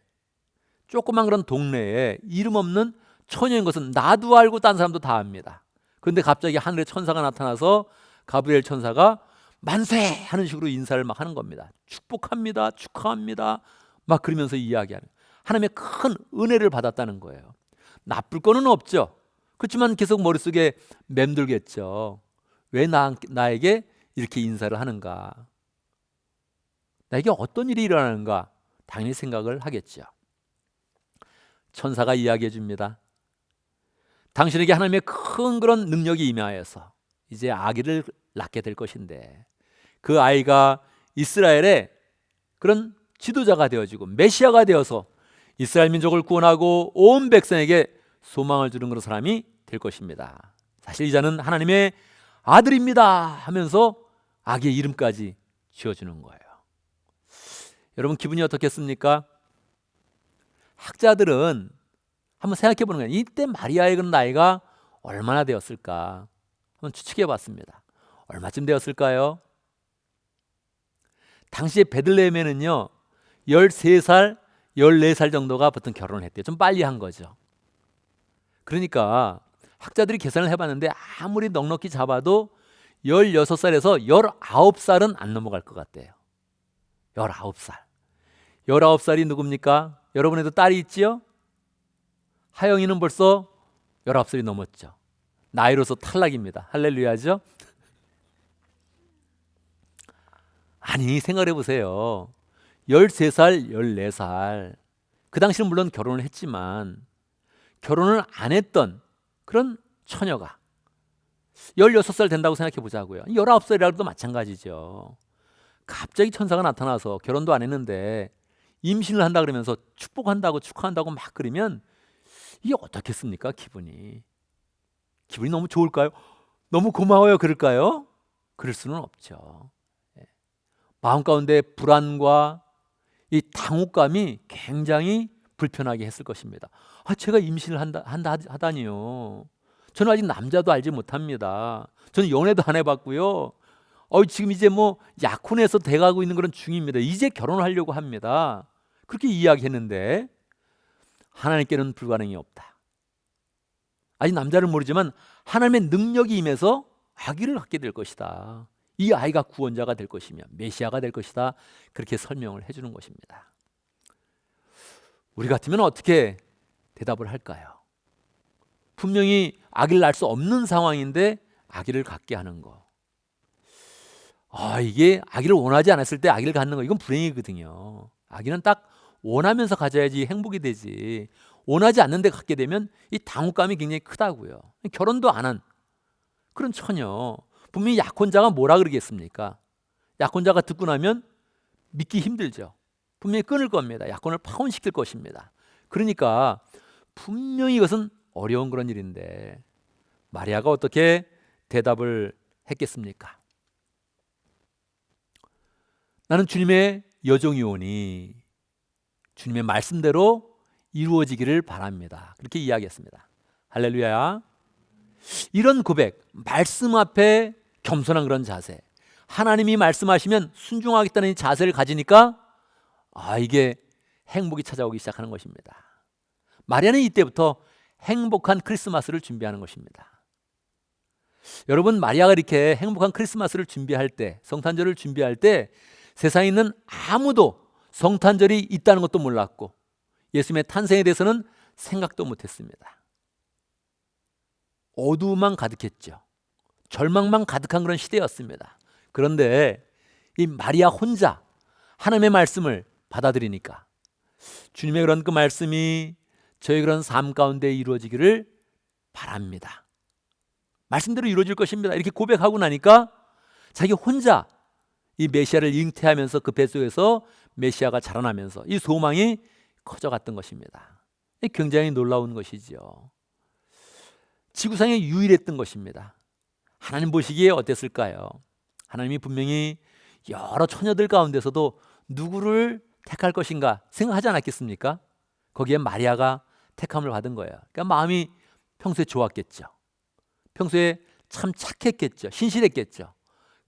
조그만 그런 동네에 이름 없는 처녀인 것은 나도 알고 딴 사람도 다 압니다. 그런데 갑자기 하늘의 천사가 나타나서 가브리엘 천사가 만세 하는 식으로 인사를 막 하는 겁니다. 축복합니다, 축하합니다, 막 그러면서 이야기하는, 하나님의 큰 은혜를 받았다는 거예요. 나쁠 거는 없죠. 그렇지만 계속 머릿속에 맴돌겠죠. 왜 나에게 이렇게 인사를 하는가, 나에게 어떤 일이 일어나는가, 당연히 생각을 하겠죠. 천사가 이야기해 줍니다. 당신에게 하나님의 큰 그런 능력이 임하여서 이제 아기를 낳게 될 것인데 그 아이가 이스라엘의 그런 지도자가 되어지고 메시아가 되어서 이스라엘 민족을 구원하고 온 백성에게 소망을 주는 그런 사람이 될 것입니다. 사실 이 자는 하나님의 아들입니다 하면서 아기의 이름까지 지어주는 거예요. 여러분 기분이 어떻겠습니까? 학자들은 한번 생각해 보는 거예요. 이때 마리아의 그런 나이가 얼마나 되었을까 한번 추측해 봤습니다. 얼마쯤 되었을까요? 당시에 베들레헴에는요 13살, 14살 정도가 보통 결혼을 했대요. 좀 빨리 한 거죠. 그러니까 학자들이 계산을 해봤는데 아무리 넉넉히 잡아도 16살에서 19살은 안 넘어갈 것 같대요. 19살. 19살이 누굽니까? 여러분에도 딸이 있지요? 하영이는 벌써 19살이 넘었죠. 나이로서 탈락입니다. 할렐루야죠? 아니 생각해 보세요. 13살, 14살. 그 당시는 물론 결혼을 했지만 결혼을 안 했던 그런 처녀가 16살 된다고 생각해 보자고요. 19살이라도 마찬가지죠. 갑자기 천사가 나타나서 결혼도 안 했는데 임신을 한다 그러면서 축복한다고 축하한다고 막 그러면 이게 어떻겠습니까? 기분이 너무 좋을까요? 너무 고마워요 그럴까요? 그럴 수는 없죠. 마음 가운데 불안과 이 당혹감이 굉장히 불편하게 했을 것입니다. 제가 임신을 하다니요. 저는 아직 남자도 알지 못합니다. 저는 연애도 안 해봤고요. 지금 이제 뭐 약혼해서 돼가고 있는 그런 중입니다. 이제 결혼하려고 합니다. 그렇게 이야기했는데 하나님께는 불가능이 없다. 아직 남자를 모르지만 하나님의 능력이 임해서 아기를 갖게 될 것이다. 이 아이가 구원자가 될 것이며 메시아가 될 것이다. 그렇게 설명을 해주는 것입니다. 우리 같으면 어떻게 대답을 할까요? 분명히 아기를 낳을 수 없는 상황인데 아기를 갖게 하는 거. 이게 아기를 원하지 않았을 때 아기를 갖는 거, 이건 불행이거든요. 아기는 딱 원하면서 가져야지 행복이 되지. 원하지 않는데 갖게 되면 이 당혹감이 굉장히 크다고요. 결혼도 안 한 그런 처녀. 분명히 약혼자가 뭐라 그러겠습니까? 약혼자가 듣고 나면 믿기 힘들죠. 분명히 끊을 겁니다. 약혼을 파혼시킬 것입니다. 그러니까 분명히 이것은 어려운 그런 일인데 마리아가 어떻게 대답을 했겠습니까? 나는 주님의 여종이오니 주님의 말씀대로 이루어지기를 바랍니다. 그렇게 이야기했습니다. 할렐루야. 이런 고백, 말씀 앞에 겸손한 그런 자세, 하나님이 말씀하시면 순종하겠다는 이 자세를 가지니까 이게 행복이 찾아오기 시작하는 것입니다. 마리아는 이때부터 행복한 크리스마스를 준비하는 것입니다. 여러분, 마리아가 이렇게 행복한 크리스마스를 준비할 때, 성탄절을 준비할 때 세상에 있는 아무도 성탄절이 있다는 것도 몰랐고 예수님의 탄생에 대해서는 생각도 못했습니다. 어두움만 가득했죠. 절망만 가득한 그런 시대였습니다. 그런데 이 마리아 혼자 하나님의 말씀을 받아들이니까 주님의 그런 그 말씀이 저희 그런 삶 가운데 이루어지기를 바랍니다. 말씀대로 이루어질 것입니다. 이렇게 고백하고 나니까 자기 혼자 이 메시아를 잉태하면서 그 뱃속에서 메시아가 자라나면서 이 소망이 커져갔던 것입니다. 굉장히 놀라운 것이죠. 지구상에 유일했던 것입니다. 하나님 보시기에 어땠을까요? 하나님이 분명히 여러 처녀들 가운데서도 누구를 택할 것인가 생각하지 않았겠습니까? 거기에 마리아가 택함을 받은 거예요. 그러니까 마음이 평소에 좋았겠죠. 평소에 참 착했겠죠. 신실했겠죠.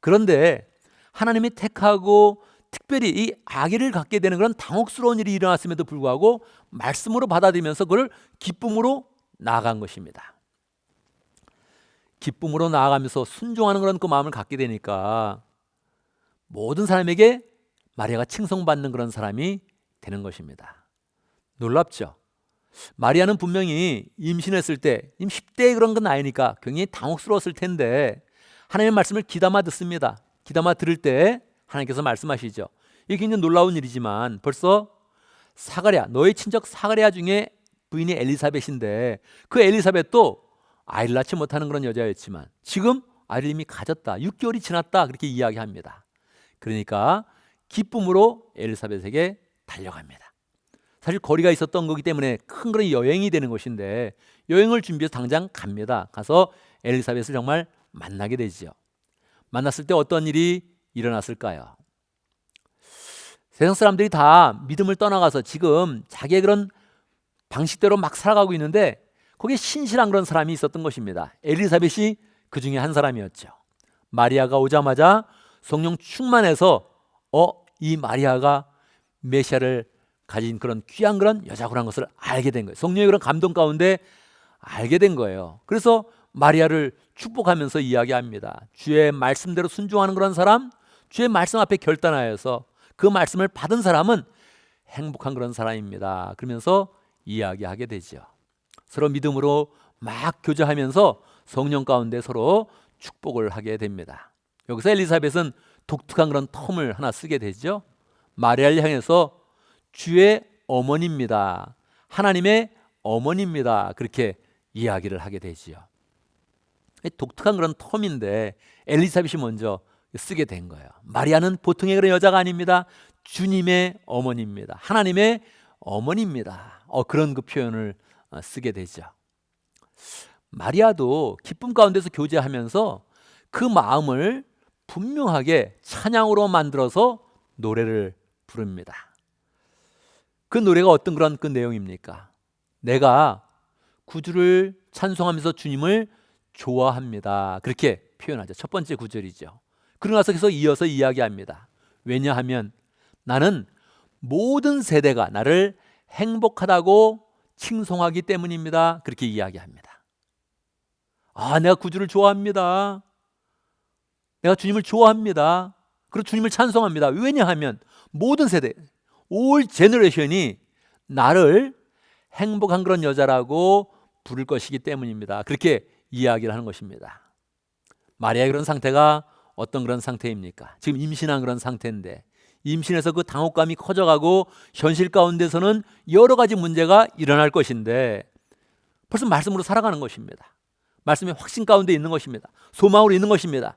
그런데 하나님이 택하고 특별히 이 아기를 갖게 되는 그런 당혹스러운 일이 일어났음에도 불구하고 말씀으로 받아들이면서 그걸 기쁨으로 나아간 것입니다. 기쁨으로 나아가면서 순종하는 그런 그 마음을 갖게 되니까 모든 사람에게 마리아가 칭송받는 그런 사람이 되는 것입니다. 놀랍죠? 마리아는 분명히 임신했을 때 10대의 그런 건 나이니까 굉장히 당혹스러웠을 텐데 하나님의 말씀을 귀담아 듣습니다. 귀담아 들을 때 하나님께서 말씀하시죠. 이게 굉장히 놀라운 일이지만 벌써 사가랴, 너의 친척 사가랴 중에 부인이 엘리사벳인데 그 엘리사벳도 아이를 낳지 못하는 그런 여자였지만 지금 아이를 이미 가졌다. 6개월이 지났다. 그렇게 이야기합니다. 그러니까 기쁨으로 엘리사벳에게 달려갑니다. 사실 거리가 있었던 거기 때문에 큰 그런 여행이 되는 것인데 여행을 준비해서 당장 갑니다. 가서 엘리사벳을 정말 만나게 되죠. 만났을 때 어떤 일이 일어났을까요? 세상 사람들이 다 믿음을 떠나가서 지금 자기의 그런 방식대로 막 살아가고 있는데 거기에 신실한 그런 사람이 있었던 것입니다. 엘리사벳이 그 중에 한 사람이었죠. 마리아가 오자마자 성령 충만해서 이 마리아가 메시아를 가진 그런 귀한 그런 여자구라는 것을 알게 된 거예요. 성령의 그런 감동 가운데 알게 된 거예요. 그래서 마리아를 축복하면서 이야기합니다. 주의 말씀대로 순종하는 그런 사람, 주의 말씀 앞에 결단하여서 그 말씀을 받은 사람은 행복한 그런 사람입니다. 그러면서 이야기하게 되죠. 서로 믿음으로 막 교제하면서 성령 가운데 서로 축복을 하게 됩니다. 여기서 엘리사벳은 독특한 그런 텀을 하나 쓰게 되죠. 마리아를 향해서 주의 어머니입니다. 하나님의 어머니입니다. 그렇게 이야기를 하게 되지요. 독특한 그런 텀인데 엘리사벳이 먼저 쓰게 된 거예요. 마리아는 보통의 그런 여자가 아닙니다. 주님의 어머니입니다. 하나님의 어머니입니다. 그런 그 표현을 쓰게 되죠. 마리아도 기쁨 가운데서 교제하면서 그 마음을 분명하게 찬양으로 만들어서 노래를 부릅니다. 그 노래가 어떤 그런 그 내용입니까? 내가 구주를 찬송하면서 주님을 좋아합니다. 그렇게 표현하죠. 첫 번째 구절이죠. 그러고 나서 계속 이어서 이야기합니다. 왜냐하면 나는 모든 세대가 나를 행복하다고 칭송하기 때문입니다. 그렇게 이야기합니다. 내가 구주를 좋아합니다. 내가 주님을 좋아합니다. 그리고 주님을 찬송합니다. 왜냐하면 모든 세대, 올 제너레이션이 나를 행복한 그런 여자라고 부를 것이기 때문입니다. 그렇게 이야기를 하는 것입니다. 마리아의 그런 상태가 어떤 그런 상태입니까? 지금 임신한 그런 상태인데 임신해서 그 당혹감이 커져가고 현실 가운데서는 여러 가지 문제가 일어날 것인데 벌써 말씀으로 살아가는 것입니다. 말씀의 확신 가운데 있는 것입니다. 소망으로 있는 것입니다.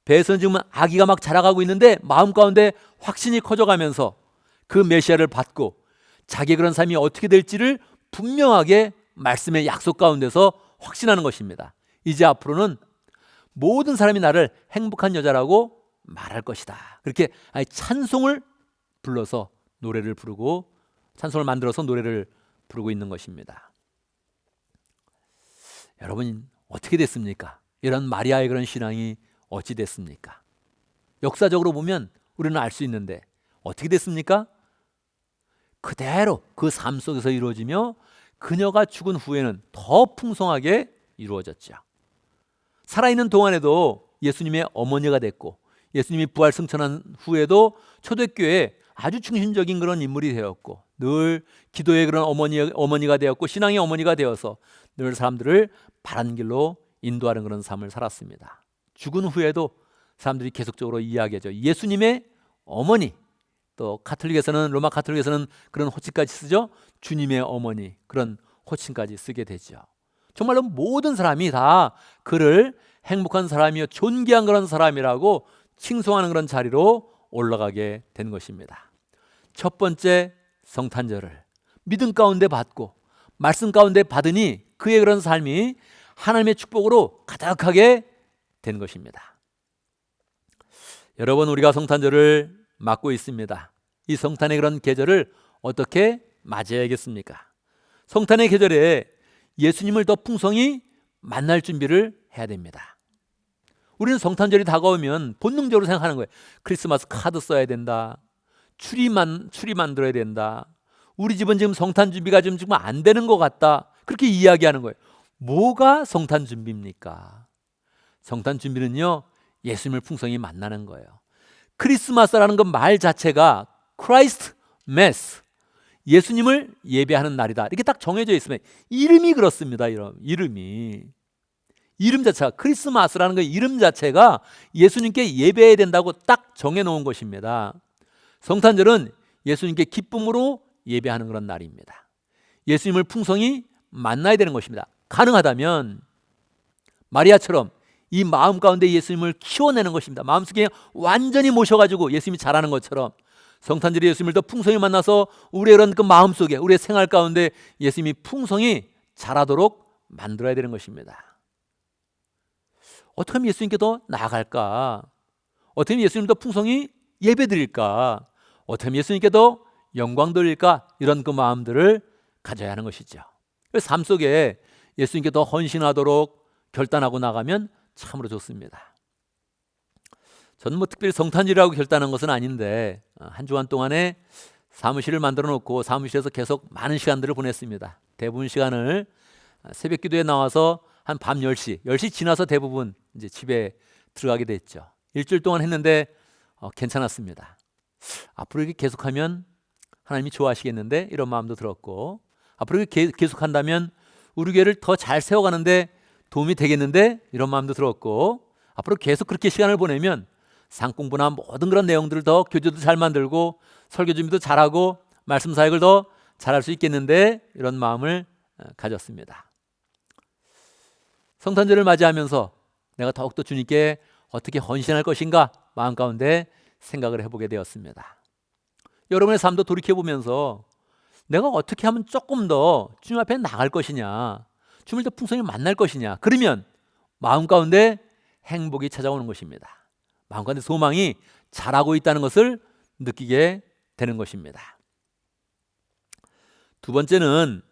배에서는 지금 아기가 막 자라가고 있는데 마음 가운데 확신이 커져가면서 그 메시아를 받고 자기의 그런 삶이 어떻게 될지를 분명하게 말씀의 약속 가운데서 확신하는 것입니다. 이제 앞으로는 모든 사람이 나를 행복한 여자라고 말할 것이다. 그렇게 찬송을 불러서 노래를 부르고 찬송을 만들어서 노래를 부르고 있는 것입니다. 여러분 어떻게 됐습니까? 이런 마리아의 그런 신앙이 어찌 됐습니까? 역사적으로 보면 우리는 알 수 있는데 어떻게 됐습니까? 그대로 그 삶 속에서 이루어지며 그녀가 죽은 후에는 더 풍성하게 이루어졌죠. 살아있는 동안에도 예수님의 어머니가 됐고 예수님이 부활 승천한 후에도 초대교회에 아주 중심적인 그런 인물이 되었고 늘 기도의 그런 어머니가 되었고 신앙의 어머니가 되어서 늘 사람들을 바른 길로 인도하는 그런 삶을 살았습니다. 죽은 후에도 사람들이 계속적으로 이야기하죠. 예수님의 어머니, 또 가톨릭에서는 로마 가톨릭에서는 그런 호칭까지 쓰죠. 주님의 어머니, 그런 호칭까지 쓰게 되죠. 정말로 모든 사람이 다 그를 행복한 사람이요 존귀한 그런 사람이라고 칭송하는 그런 자리로 올라가게 된 것입니다. 첫 번째 성탄절을 믿음 가운데 받고 말씀 가운데 받으니 그의 그런 삶이 하나님의 축복으로 가득하게 된 것입니다. 여러분, 우리가 성탄절을 맞고 있습니다. 이 성탄의 그런 계절을 어떻게 맞이해야겠습니까? 성탄의 계절에 예수님을 더 풍성히 만날 준비를 해야 됩니다. 우리는 성탄절이 다가오면 본능적으로 생각하는 거예요. 크리스마스 카드 써야 된다. 추리 만들어야 된다. 우리 집은 지금 성탄 준비가 지금 안 되는 것 같다. 그렇게 이야기하는 거예요. 뭐가 성탄 준비입니까? 성탄 준비는요, 예수님을 풍성히 만나는 거예요. 크리스마스라는 그 말 자체가 크라이스트 메스, 예수님을 예배하는 날이다. 이렇게 딱 정해져 있으면 이름이 그렇습니다. 이름 자체가 크리스마스라는 그 이름 자체가 예수님께 예배해야 된다고 딱 정해놓은 것입니다. 성탄절은 예수님께 기쁨으로 예배하는 그런 날입니다. 예수님을 풍성히 만나야 되는 것입니다. 가능하다면 마리아처럼 이 마음 가운데 예수님을 키워내는 것입니다. 마음속에 완전히 모셔가지고 예수님이 잘하는 것처럼 성탄절에 예수님을 더 풍성히 만나서 우리의 그런 그 마음속에 우리의 생활 가운데 예수님이 풍성히 자라도록 만들어야 되는 것입니다. 어떻게 하면 예수님께 더 나아갈까? 어떻게 하면 예수님 더 풍성히 예배드릴까? 어떻게 하면 예수님께 더 영광 돌릴까? 이런 그 마음들을 가져야 하는 것이죠. 삶 속에 예수님께 더 헌신하도록 결단하고 나가면 참으로 좋습니다. 저는 특별히 성탄절이라고 결단한 것은 아닌데 한 주간 동안에 사무실을 만들어 놓고 사무실에서 계속 많은 시간들을 보냈습니다. 대부분 시간을 새벽 기도에 나와서 한 밤 10시 지나서 대부분 이제 집에 들어가게 됐죠. 일주일 동안 했는데 괜찮았습니다. 앞으로 이렇게 계속하면 하나님이 좋아하시겠는데 이런 마음도 들었고, 앞으로 이렇게 계속한다면 우리 교회를 더 잘 세워가는데 도움이 되겠는데 이런 마음도 들었고, 앞으로 계속 그렇게 시간을 보내면 상공부나 모든 그런 내용들을 더 교재도 잘 만들고 설교 준비도 잘하고 말씀 사역을 더 잘할 수 있겠는데 이런 마음을 가졌습니다. 성탄절을 맞이하면서 내가 더욱더 주님께 어떻게 헌신할 것인가 마음 가운데 생각을 해보게 되었습니다. 여러분의 삶도 돌이켜보면서 내가 어떻게 하면 조금 더 주님 앞에 나갈 것이냐, 주님을 더 풍성히 만날 것이냐, 그러면 마음 가운데 행복이 찾아오는 것입니다. 마음 가운데 소망이 자라고 있다는 것을 느끼게 되는 것입니다. 두 번째는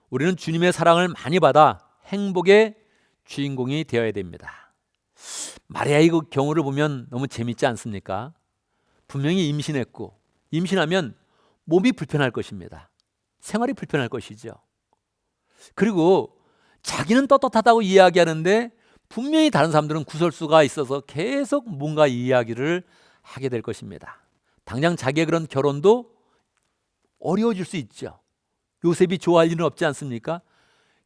우리는 주님의 사랑을 많이 받아 행복의 주인공이 되어야 됩니다. 마리아의 그 경우를 보면 너무 재밌지 않습니까? 분명히 임신했고 임신하면 몸이 불편할 것입니다. 생활이 불편할 것이죠. 그리고 자기는 떳떳하다고 이야기하는데 분명히 다른 사람들은 구설수가 있어서 계속 뭔가 이야기를 하게 될 것입니다. 당장 자기의 그런 결혼도 어려워질 수 있죠. 요셉이 좋아할 일은 없지 않습니까?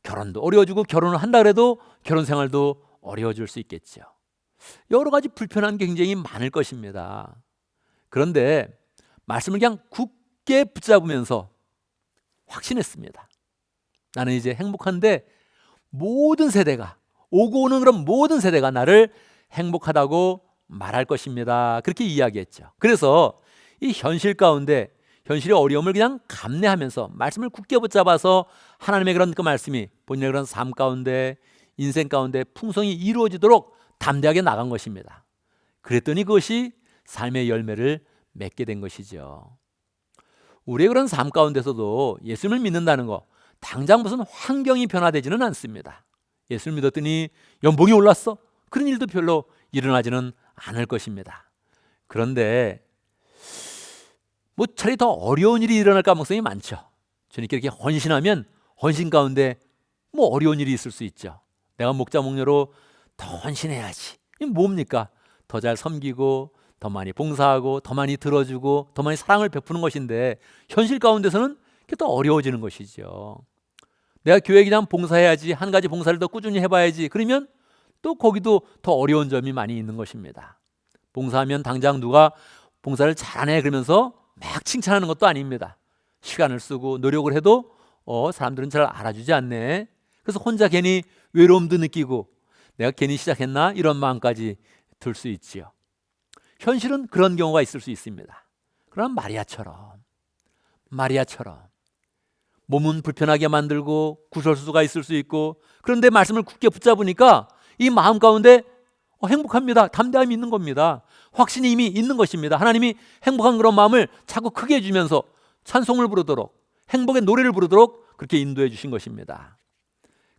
결혼도 어려워지고 결혼을 한다 그래도 결혼 생활도 어려워질 수 있겠죠. 여러 가지 불편한 게 굉장히 많을 것입니다. 그런데 말씀을 그냥 굳게 붙잡으면서 확신했습니다. 나는 이제 행복한데 모든 세대가, 오고 오는 그런 모든 세대가 나를 행복하다고 말할 것입니다. 그렇게 이야기했죠. 그래서 이 현실 가운데 현실의 어려움을 그냥 감내하면서 말씀을 굳게 붙잡아서 하나님의 그런 그 말씀이 본인의 그런 삶 가운데 인생 가운데 풍성히 이루어지도록 담대하게 나간 것입니다. 그랬더니 그것이 삶의 열매를 맺게 된 것이죠. 우리의 그런 삶 가운데서도 예수님을 믿는다는 거 당장 무슨 환경이 변화되지는 않습니다. 예수를 믿었더니 연봉이 올랐어. 그런 일도 별로 일어나지는 않을 것입니다. 그런데 뭐 차라리 더 어려운 일이 일어날 가능성이 많죠. 주님께 이렇게 헌신하면 헌신 가운데 뭐 어려운 일이 있을 수 있죠. 내가 목자 목녀로 더 헌신해야지. 이게 뭡니까? 더 잘 섬기고 더 많이 봉사하고 더 많이 들어주고 더 많이 사랑을 베푸는 것인데 현실 가운데서는 그게 더 어려워지는 것이죠. 내가 교회 그냥 봉사해야지, 한 가지 봉사를 더 꾸준히 해봐야지. 그러면 또 거기도 더 어려운 점이 많이 있는 것입니다. 봉사하면 당장 누가 봉사를 잘하네 그러면서 막 칭찬하는 것도 아닙니다. 시간을 쓰고 노력을 해도 사람들은 잘 알아주지 않네. 그래서 혼자 괜히 외로움도 느끼고 내가 괜히 시작했나 이런 마음까지 들 수 있지요. 현실은 그런 경우가 있을 수 있습니다. 그럼 마리아처럼 몸은 불편하게 만들고 구설수가 있을 수 있고 그런데 말씀을 굳게 붙잡으니까 이 마음 가운데 행복합니다. 담대함이 있는 겁니다. 확신이 이미 있는 것입니다. 하나님이 행복한 그런 마음을 자꾸 크게 해주면서 찬송을 부르도록 행복의 노래를 부르도록 그렇게 인도해 주신 것입니다.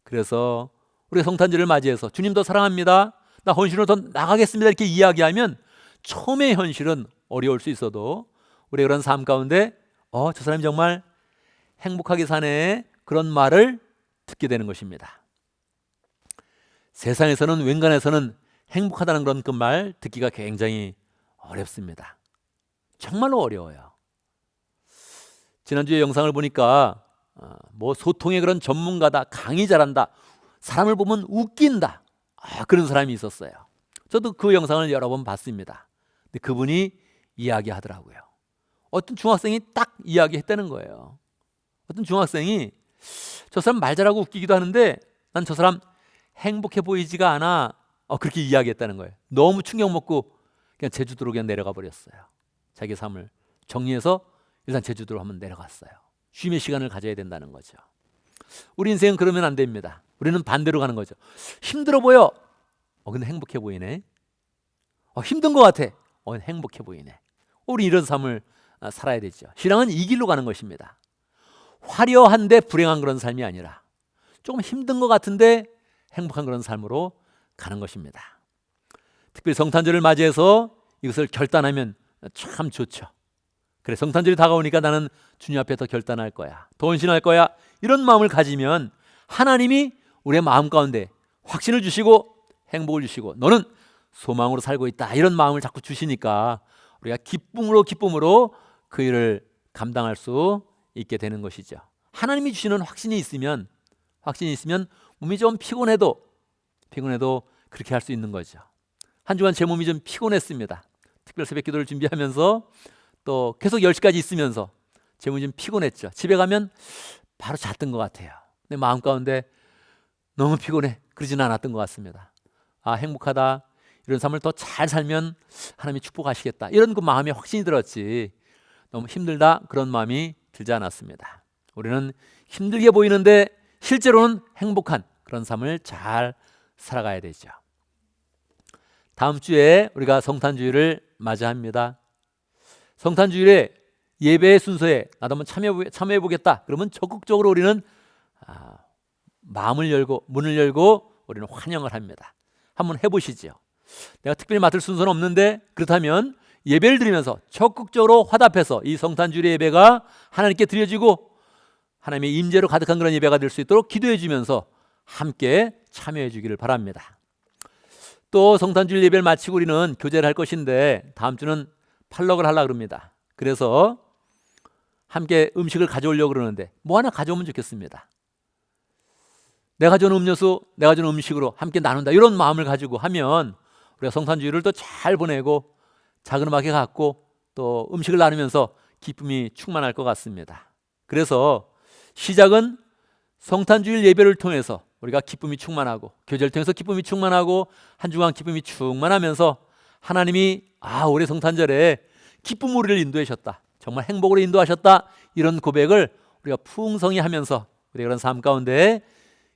그래서 우리가 성탄절을 맞이해서 주님 더 사랑합니다. 나 헌신으로 더 나가겠습니다. 이렇게 이야기하면 처음의 현실은 어려울 수 있어도 우리가 그런 삶 가운데 저 사람이 정말 행복하게 사네 그런 말을 듣게 되는 것입니다. 세상에서는 웬간해서는 행복하다는 그런 그 말 듣기가 굉장히 어렵습니다. 정말로 어려워요. 지난주에 영상을 보니까 뭐 소통의 그런 전문가다, 강의 잘한다, 사람을 보면 웃긴다, 그런 사람이 있었어요. 저도 그 영상을 여러 번 봤습니다. 근데 그분이 이야기하더라고요. 어떤 중학생이 딱 이야기했다는 거예요. 어떤 중학생이 저 사람 말 잘하고 웃기기도 하는데 난 저 사람 행복해 보이지가 않아. 그렇게 이야기했다는 거예요. 너무 충격 먹고 그냥 제주도로 그냥 내려가 버렸어요. 자기 삶을 정리해서 일단 제주도로 한번 내려갔어요. 쉼의 시간을 가져야 된다는 거죠. 우리 인생은 그러면 안 됩니다. 우리는 반대로 가는 거죠. 힘들어 보여. 근데 행복해 보이네. 힘든 것 같아. 행복해 보이네. 우리 이런 삶을 살아야 되죠. 신앙은 이 길로 가는 것입니다. 화려한데 불행한 그런 삶이 아니라 조금 힘든 것 같은데 행복한 그런 삶으로 가는 것입니다. 특별히 성탄절을 맞이해서 이것을 결단하면 참 좋죠. 그래, 성탄절이 다가오니까 나는 주님 앞에 더 결단할 거야, 더 헌신할 거야, 이런 마음을 가지면 하나님이 우리의 마음 가운데 확신을 주시고 행복을 주시고 너는 소망으로 살고 있다, 이런 마음을 자꾸 주시니까 우리가 기쁨으로 그 일을 감당할 수 있게 되는 것이죠. 하나님이 주시는 확신이 있으면 몸이 좀 피곤해도 그렇게 할 수 있는 거죠. 한 주간 제 몸이 좀 피곤했습니다. 특별 새벽 기도를 준비하면서 또 계속 10시까지 있으면서 제 몸이 좀 피곤했죠. 집에 가면 바로 잤던 것 같아요. 내 마음 가운데 너무 피곤해, 그러지는 않았던 것 같습니다. 행복하다, 이런 삶을 더 잘 살면 하나님이 축복하시겠다, 이런 그 마음에 확신이 들었지 너무 힘들다 그런 마음이 들지 않았습니다. 우리는 힘들게 보이는데 실제로는 행복한 그런 삶을 잘 살아가야 되죠. 다음 주에 우리가 성탄주일을 맞이합니다. 성탄주일에 예배의 순서에 나도 한번 참여해 보겠다 그러면 적극적으로 우리는 마음을 열고 문을 열고 우리는 환영을 합니다. 한번 해보시죠. 내가 특별히 맡을 순서는 없는데 그렇다면 예배를 드리면서 적극적으로 화답해서 이 성탄주일의 예배가 하나님께 드려지고 하나님의 임재로 가득한 그런 예배가 될 수 있도록 기도해 주면서 함께 참여해 주기를 바랍니다. 또 성탄주일 예배를 마치고 우리는 교제를 할 것인데 다음 주는 팔럭을 하려고 합니다. 그래서 함께 음식을 가져오려고 그러는데 뭐 하나 가져오면 좋겠습니다. 내가 가져온 음료수, 내가 가져온 음식으로 함께 나눈다, 이런 마음을 가지고 하면 우리가 성탄주일을 또 잘 보내고 자그마하게 갖고 또 음식을 나누면서 기쁨이 충만할 것 같습니다. 그래서 시작은 성탄주일 예배를 통해서 우리가 기쁨이 충만하고 교제를 통해서 기쁨이 충만하고 한 주간 기쁨이 충만하면서 하나님이 올해 성탄절에 기쁨으로 우리를 인도하셨다, 정말 행복으로 인도하셨다, 이런 고백을 우리가 풍성히 하면서 우리가 그런 삶 가운데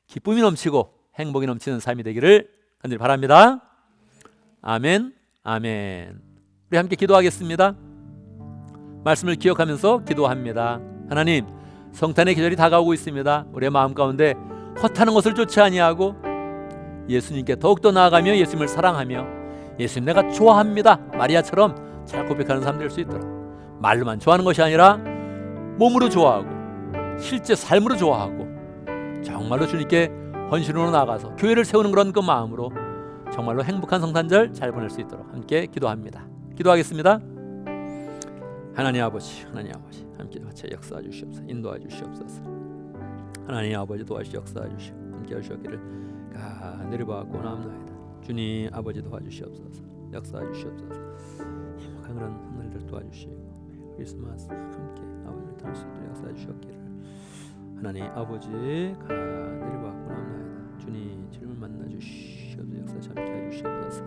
기쁨이 넘치고 행복이 넘치는 삶이 되기를 간절히 바랍니다. 아멘, 아멘. 우리 함께 기도하겠습니다. 말씀을 기억하면서 기도합니다. 하나님, 성탄의 계절이 다가오고 있습니다. 우리의 마음 가운데 허탄한 것을 쫓지 아니하고 예수님께 더욱더 나아가며 예수님을 사랑하며 예수님 내가 좋아합니다 마리아처럼 잘 고백하는 사람 될 수 있도록, 말로만 좋아하는 것이 아니라 몸으로 좋아하고 실제 삶으로 좋아하고 정말로 주님께 헌신으로 나아가서 교회를 세우는 그런 그 마음으로 정말로 행복한 성탄절 잘 보낼 수 있도록 함께 기도합니다. 기도하겠습니다. 하나님 아버지 함께 같이 역사해 주시옵소서. 인도해 주시옵소서. 하나님 아버지 도와주시 역사해 주시고 함께 하시기를 내려받고 나옵나이다. 주님 아버지 도와주시옵소서. 역사해 주시옵소서. 행복한 그런 성탄절 도와주시고 크리스마스 함께 아버지를 따를 수 있도록 역사해 주시옵기를 하나님 아버지 내려받고 나옵나이다. 주님 주님을 만나 주시옵소서. 역사 함께 해 주시옵소서.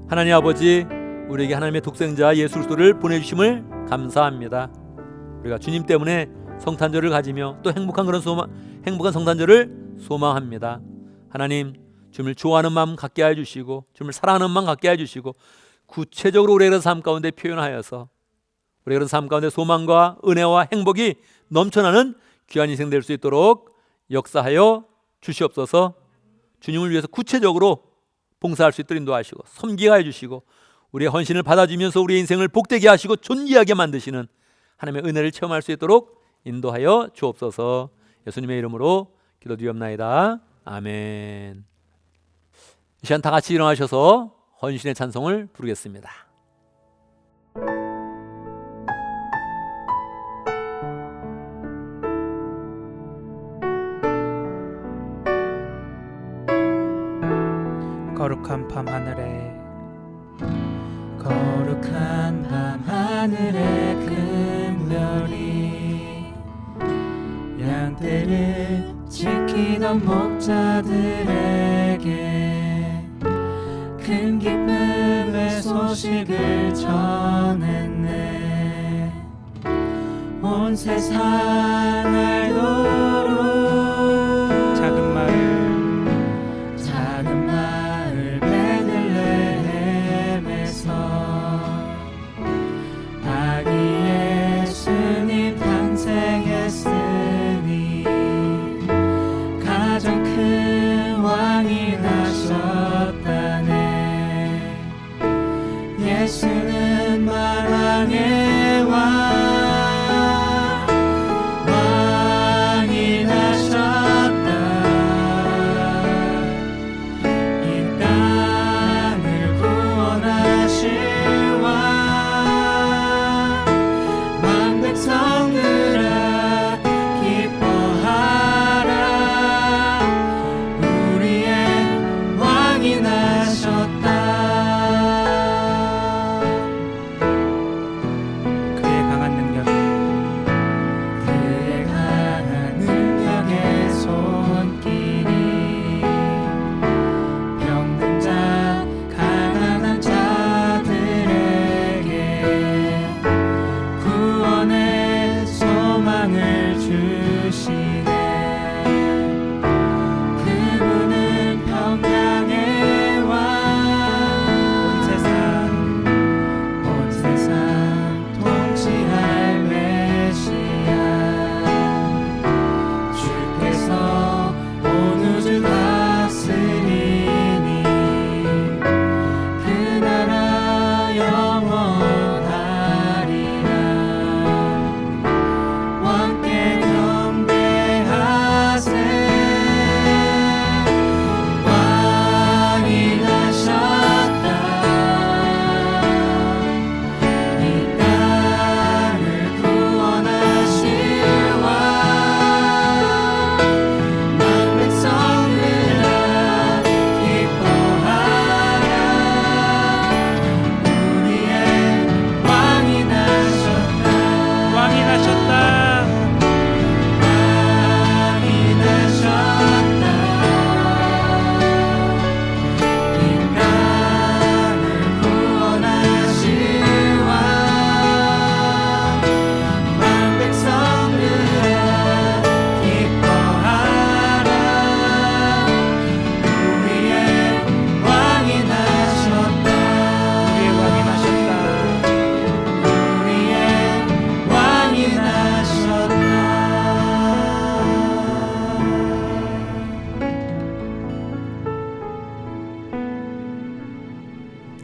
하나님 아버지 우리에게 하나님의 독생자 예수 그리스도를 보내주심을 감사합니다. 우리가 주님 때문에 성탄절을 가지며 또 행복한 그런 행복한 성탄절을 소망합니다. 하나님 주님을 좋아하는 마음 갖게 해주시고 주님을 사랑하는 마음 갖게 해주시고 구체적으로 우리의 삶 가운데 표현하여서 우리의 그런 삶 가운데 소망과 은혜와 행복이 넘쳐나는 귀한 인생 될 수 있도록 역사하여 주시옵소서. 주님을 위해서 구체적으로 봉사할 수 있도록 인도하시고 섬기게 해주시고 우리의 헌신을 받아주면서 우리의 인생을 복되게 하시고 존귀하게 만드시는 하나님의 은혜를 체험할 수 있도록 인도하여 주옵소서. 예수님의 이름으로 기도드리옵나이다. 아멘. 이 시간 다 같이 일어나셔서 헌신의 찬송을 부르겠습니다. 거룩한 밤하늘에 거룩한 밤하늘에 큰 별이 양떼를 지키던 목자들에게 큰 기쁨의 소식을 전했네. 온 세상 알도록 작은 마을 베들레헴에서 아기 예수님 탄생했으니 가장 큰 왕이 나셨다네. 예수는 만왕의 왕, 왕이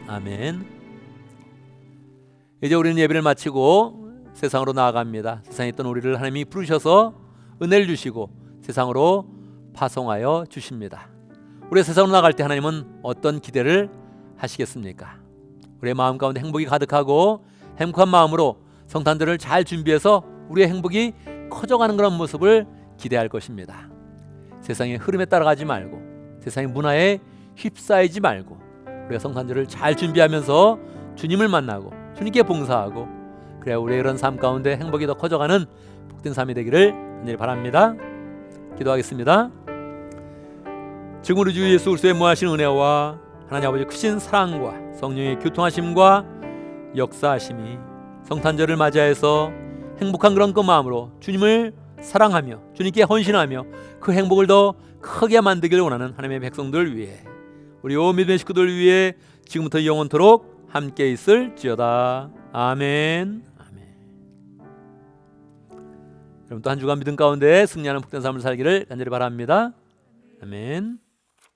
아멘. 이제 우리는 예배를 마치고 세상으로 나아갑니다. 세상에 있던 우리를 하나님이 부르셔서 은혜를 주시고 세상으로 파송하여 주십니다. 우리가 세상으로 나갈 때 하나님은 어떤 기대를 하시겠습니까? 우리의 마음 가운데 행복이 가득하고 행복한 마음으로 성탄절을 잘 준비해서 우리의 행복이 커져가는 그런 모습을 기대할 것입니다. 세상의 흐름에 따라가지 말고 세상의 문화에 휩싸이지 말고 우리가 성탄절을 잘 준비하면서 주님을 만나고 주님께 봉사하고 그래야 우리의 그런 삶 가운데 행복이 더 커져가는 복된 삶이 되기를 간절히 바랍니다. 기도하겠습니다. 지금 우리 주 예수 그리스도의 무하신 은혜와 하나님 아버지 크신 사랑과 성령의 교통하심과 역사하심이 성탄절을 맞이해서 행복한 그런 그 마음으로 주님을 사랑하며 주님께 헌신하며 그 행복을 더 크게 만들기를 원하는 하나님의 백성들 위해 우리 온 믿음의 식구들 위해 지금부터 영원토록 함께 있을지어다. 아멘. 아멘. 여러분 또 한 주간 믿음 가운데 승리하는 복된 삶을 살기를 간절히 바랍니다. 아멘.